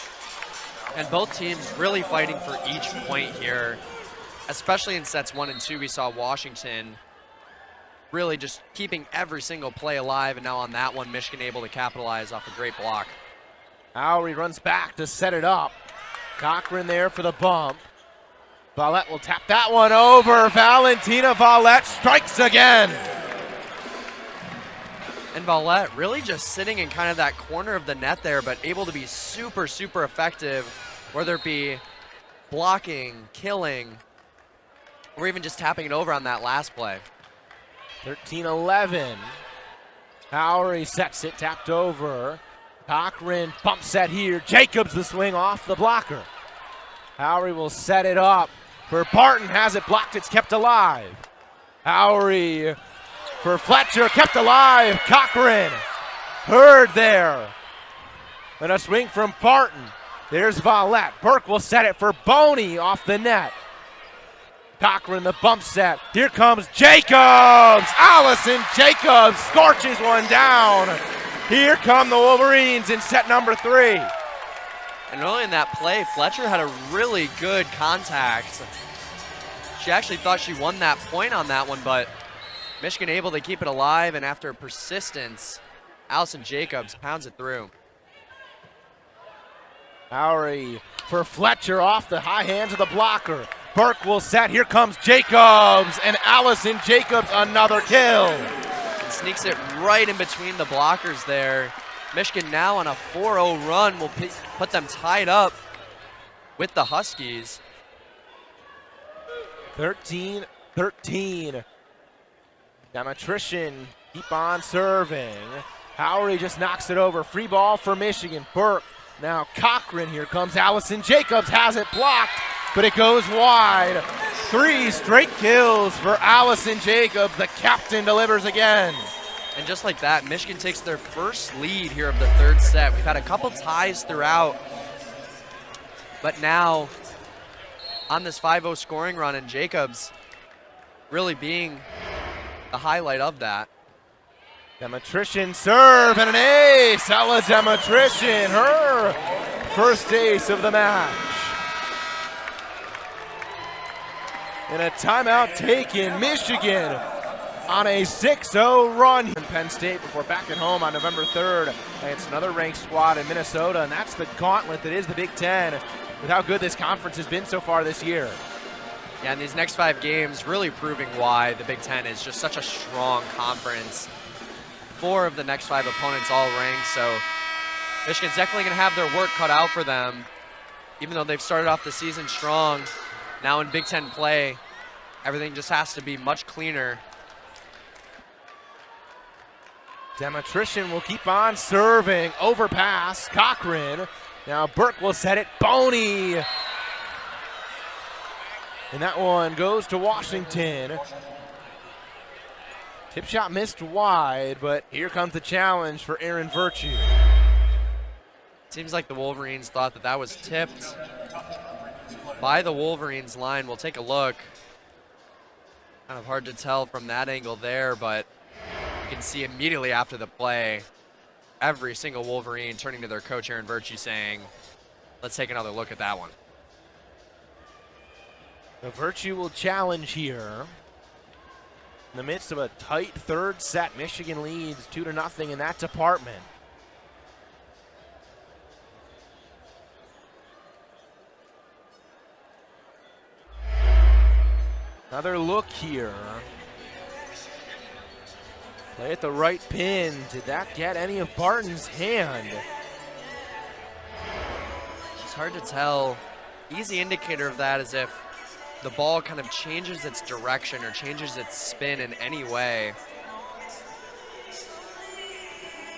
And both teams really fighting for each point here, especially in sets 1 and 2. We saw Washington really just keeping every single play alive, and now on that one, Michigan able to capitalize off a great block. Lowry runs back to set it up. Cochran there for the bump. Vallette will tap that one over. Valentina Vallette strikes again. And Vallette really just sitting in kind of that corner of the net there, but able to be super, super effective, whether it be blocking, killing, or even just tapping it over on that last play. 13-11. Lowry sets it, tapped over. Cochran bump set here. Jacobs the swing off the blocker. Lowry will set it up for Barton. Has it blocked. It's kept alive. Lowry for Fletcher. Kept alive. Cochran. Heard there. And a swing from Barton. There's Vallette. Burke will set it for Boney off the net. Cochran the bump set. Here comes Jacobs. Allison Jacobs scorches one down. Here come the Wolverines in set number 3. And early in that play, Fletcher had a really good contact. She actually thought she won that point on that one, but Michigan able to keep it alive, and after persistence, Allison Jacobs pounds it through. Lowry for Fletcher off the high hands of the blocker. Burke will set. Here comes Jacobs, and Allison Jacobs another kill. And sneaks it right in between the blockers there. Michigan now on a 4-0 run will put them tied up with the Huskies. 13-13. Demetrician keep on serving. Lowry just knocks it over. Free ball for Michigan. Burke. Now Cochran. Here comes Allison Jacobs. Has it blocked, but it goes wide. 3 straight kills for Allison Jacobs. The captain delivers again. And just like that, Michigan takes their first lead here of the 3rd set. We've had a couple ties throughout, but now on this 5-0 scoring run, and Jacobs really being the highlight of that. Demetrician serve and an ace. Ella Demetrician, her first ace of the match. And a timeout taken. Michigan on a 6-0 run in Penn State before back at home on November 3rd against another ranked squad in Minnesota, and that's the gauntlet that is the Big Ten with how good this conference has been so far this year. Yeah, and these next 5 games really proving why the Big Ten is just such a strong conference. 4 of the next 5 opponents all ranked, so Michigan's definitely going to have their work cut out for them. Even though they've started off the season strong, now in Big Ten play, everything just has to be much cleaner. Demetrician will keep on serving. Overpass. Cochran. Now Burke will set it. Boney. And that one goes to Washington. Tip shot missed wide, but here comes the challenge for Aaron Virtue. Seems like the Wolverines thought that that was tipped by the Wolverines line. We'll take a look. Kind of hard to tell from that angle there, but you can see immediately after the play, every single Wolverine turning to their coach, Aaron Virtue, saying, let's take another look at that one. The Virtue will challenge here. In the midst of a tight 3rd set, Michigan leads 2-0 in that department. Another look here. Play at the right pin. Did that get any of Barton's hand? It's hard to tell. Easy indicator of that is if the ball kind of changes its direction or changes its spin in any way.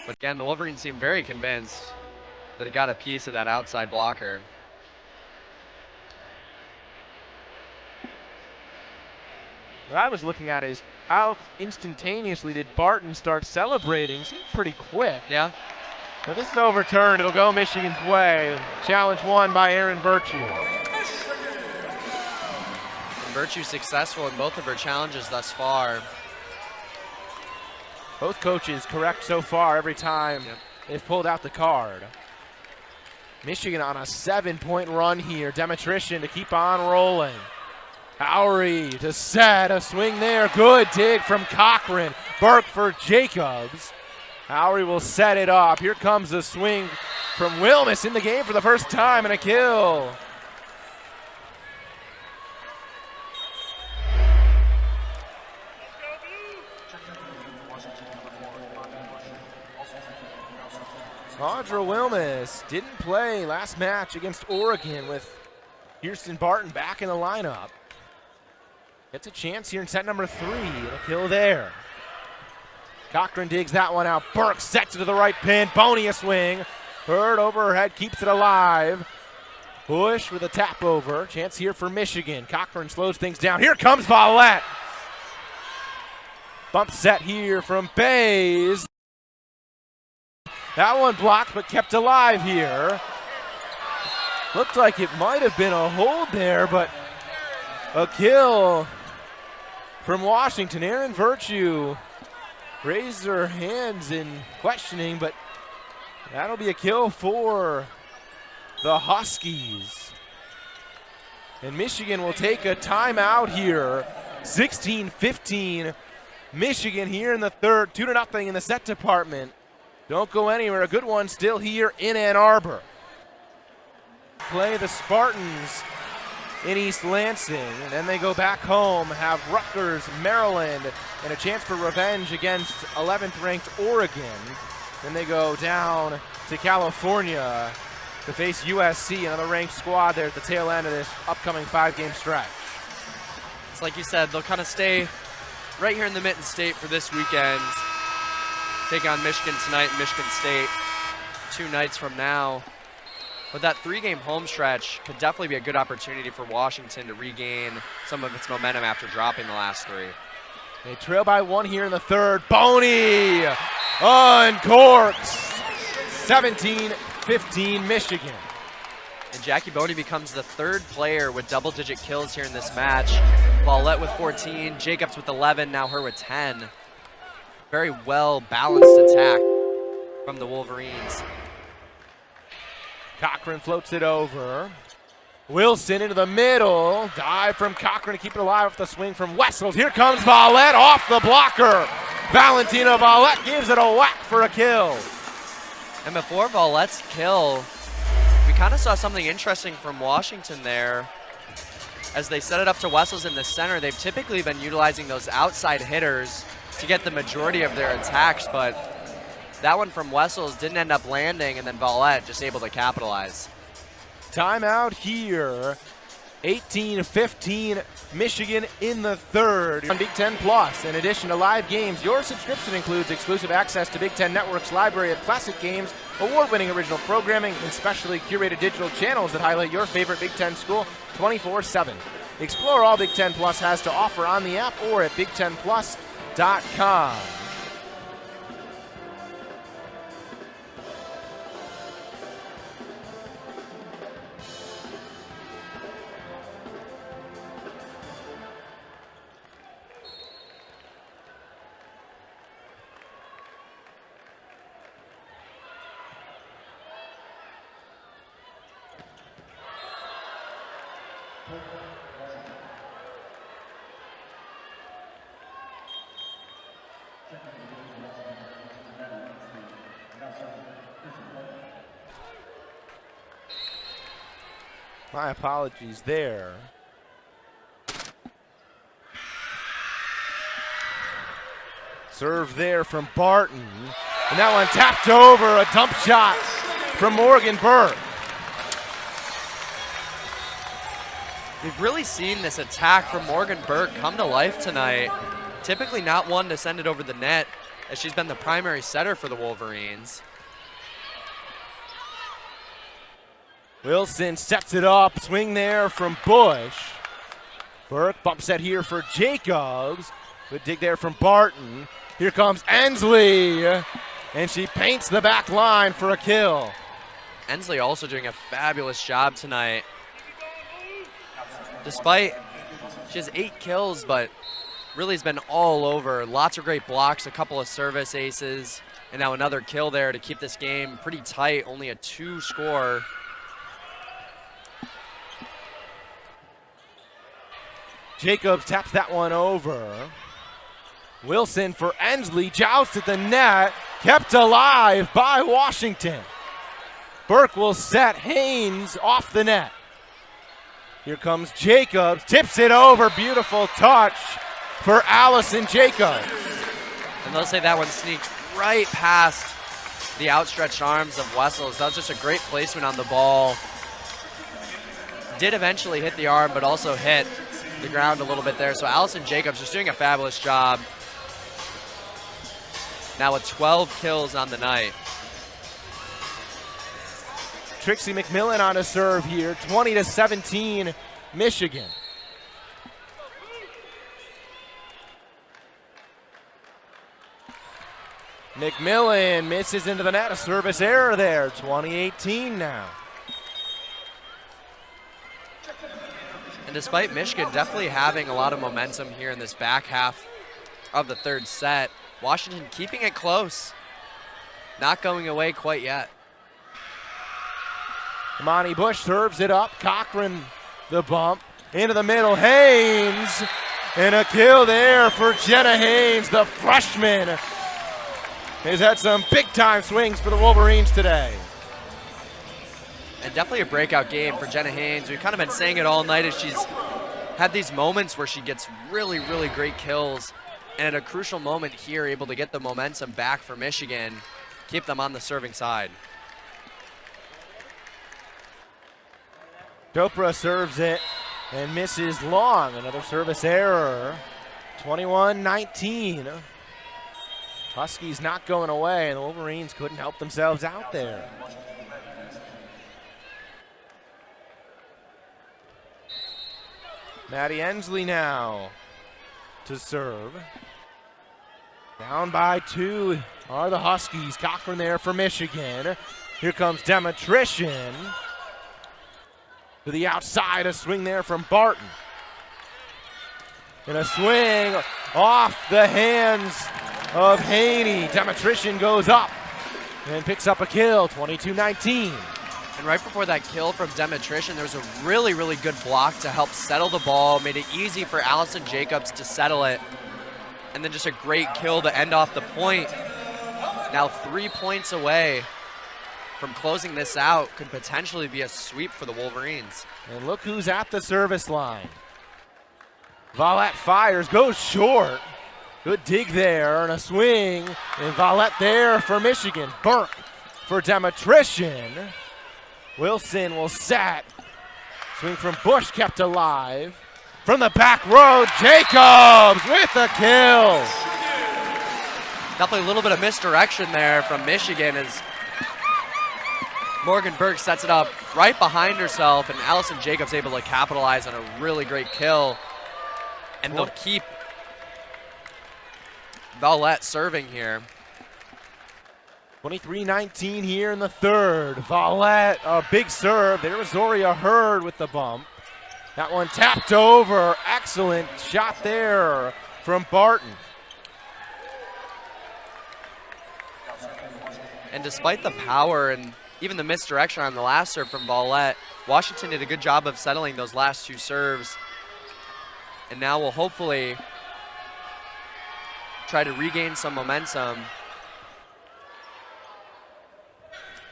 But again, the Wolverines seem very convinced that it got a piece of that outside blocker. What I was looking at is how instantaneously did Barton start celebrating? Seemed pretty quick. Yeah. If this is overturned, it'll go Michigan's way. Challenge won by Aaron Virtue. Virtue successful in both of her challenges thus far. Both coaches correct so far every time they've pulled out the card. Michigan on a 7-point run here. Demetrician to keep on rolling. Howery to set, a swing there, good dig from Cochran. Burke for Jacobs. Howery will set it up. Here comes the swing from Wilmus in the game for the first time and a kill. Audra Wilmus didn't play last match against Oregon with Kirsten Barton back in the lineup. Gets a chance here in set number 3. A kill there. Cochran digs that one out. Burke sets it to the right pin. Boney a swing. Hurd over her head, keeps it alive. Bush with a tap over. Chance here for Michigan. Cochran slows things down. Here comes Vallette. Bump set here from Bays. That one blocked but kept alive here. Looked like it might have been a hold there, but a kill from Washington. Erin Virtue raised her hands in questioning, but that'll be a kill for the Huskies. And Michigan will take a timeout here. 16-15. Michigan here in the third, 2-0 in the set department. Don't go anywhere. A good one still here in Ann Arbor. Play the Spartans in East Lansing, and then they go back home, have Rutgers, Maryland, and a chance for revenge against 11th ranked Oregon. Then they go down to California to face USC, another ranked squad there at the tail end of this upcoming 5-game stretch. It's like you said, they'll kind of stay right here in the Mitten State for this weekend. Take on Michigan tonight and Michigan State 2 nights from now. But that 3-game home stretch could definitely be a good opportunity for Washington to regain some of its momentum after dropping the last 3. They trail by 1 here in the third. Boney uncorks. 17-15 Michigan. And Jackie Boney becomes the 3rd player with double-digit kills here in this match. Vallette with 14, Jacobs with 11, now her with 10. Very well-balanced attack from the Wolverines. Cochran floats it over. Wilson into the middle. Dive from Cochran to keep it alive with the swing from Wessels. Here comes Vallette off the blocker. Valentina Vallette gives it a whack for a kill. And before Vallette's kill, we kind of saw something interesting from Washington there. As they set it up to Wessels in the center, they've typically been utilizing those outside hitters to get the majority of their attacks, but that one from Wessels didn't end up landing, and then Vallette just able to capitalize. Timeout here. 18-15 Michigan in the third on Big Ten Plus. In addition to live games, your subscription includes exclusive access to Big Ten Network's library of classic games, award-winning original programming, and specially curated digital channels that highlight your favorite Big Ten school 24/7. Explore all Big Ten Plus has to offer on the app or at BigTenPlus.com. My apologies there. Serve there from Barton. And that one tapped over, a dump shot from Morgan Burke. We've really seen this attack from Morgan Burke come to life tonight. Typically not one to send it over the net, as she's been the primary setter for the Wolverines. Wilson sets it up, swing there from Bush. Burke bump set here for Jacobs. Good dig there from Barton. Here comes Ensley, and she paints the back line for a kill. Ensley also doing a fabulous job tonight. Despite, she has 8 kills, but really has been all over. Lots of great blocks, a couple of service aces, and now another kill there to keep this game pretty tight, only a 2 score. Jacobs taps that one over. Wilson for Ensley, joust at the net, kept alive by Washington. Burke will set Haynes off the net. Here comes Jacobs, tips it over, beautiful touch for Allison Jacobs. And they'll say that one sneaked right past the outstretched arms of Wessels. That was just a great placement on the ball. Did eventually hit the arm, but also hit the ground a little bit there. So Allison Jacobs just doing a fabulous job. Now with 12 kills on the night. Trixie McMillan on a serve here, 20-17 Michigan. McMillan misses into the net, a service error there, 20-18 now. And despite Michigan definitely having a lot of momentum here in this back half of the third set, Washington keeping it close, not going away quite yet. Imani Bush serves it up, Cochran the bump, into the middle, Haynes, and a kill there for Jenna Haynes, the freshman. Has had some big-time swings for the Wolverines today. And definitely a breakout game for Jenna Haynes. We've kind of been saying it all night as she's had these moments where she gets really, really great kills. And at a crucial moment here, able to get the momentum back for Michigan, keep them on the serving side. Chopra serves it and misses long. Another service error. 21-19. Huskies not going away, and the Wolverines couldn't help themselves out there. Maddie Ensley now to serve. Down by 2 are the Huskies. Cochran there for Michigan. Here comes Demetrician. To the outside, a swing there from Barton. And a swing off the hands of Haney. Demetrician goes up and picks up a kill, 22-19. And right before that kill from Demetrician, there was a really, really good block to help settle the ball, made it easy for Allison Jacobs to settle it. And then just a great kill to end off the point. Now 3 points away from closing this out, could potentially be a sweep for the Wolverines. And look who's at the service line. Valette fires, goes short. Good dig there and a swing. And Valette there for Michigan. Burke for Demetrician. Wilson will set. Swing from Bush kept alive. From the back row, Jacobs with a kill. Definitely a little bit of misdirection there from Michigan as Morgan Burke sets it up right behind herself, and Allison Jacobs able to capitalize on a really great kill. And they'll keep Valette serving here. 23-19 here in the third. Valette, a big serve. There was Zoria Hurd with the bump. That one tapped over. Excellent shot there from Barton. And despite the power and even the misdirection on the last serve from Valette, Washington did a good job of settling those last 2 serves. And now we'll hopefully try to regain some momentum.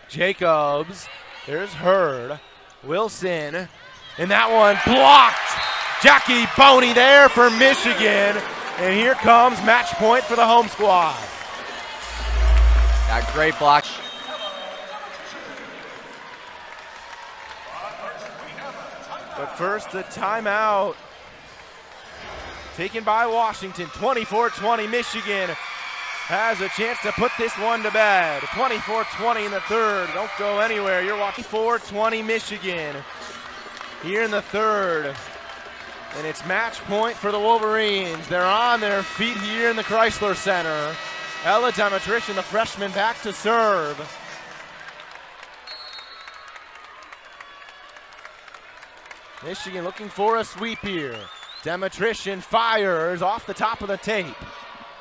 Jacobs, there's Hurd, Wilson, and that one blocked. Jackie Boney there for Michigan, and here comes match point for the home squad. That great block. But first, a timeout taken by Washington. 24-20, Michigan has a chance to put this one to bed. 24-20 in the third. Don't go anywhere. You're watching 24-20 Michigan here in the third. And it's match point for the Wolverines. They're on their feet here in the Chrysler Center. Ella Demetrician, the freshman, back to serve. Michigan looking for a sweep here. Demetrician fires off the top of the tape.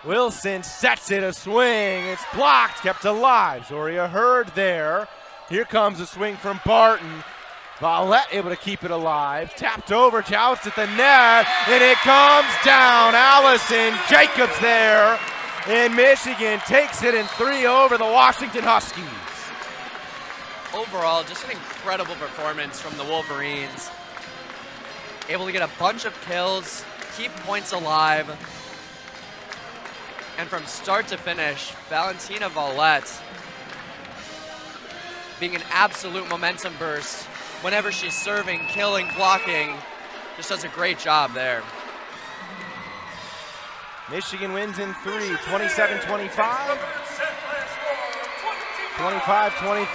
Wilson sets it, a swing. It's blocked, kept alive. Zoria Hurd there. Here comes a swing from Barton. Vallette able to keep it alive. Tapped over, joust at the net, and it comes down. Allison Jacobs there. And Michigan takes it in 3 over the Washington Huskies. Overall, just an incredible performance from the Wolverines. Able to get a bunch of kills, keep points alive. And from start to finish, Valentina Vallette being an absolute momentum burst. Whenever she's serving, killing, blocking, just does a great job there. Michigan wins in 3, 27-25, 25-23.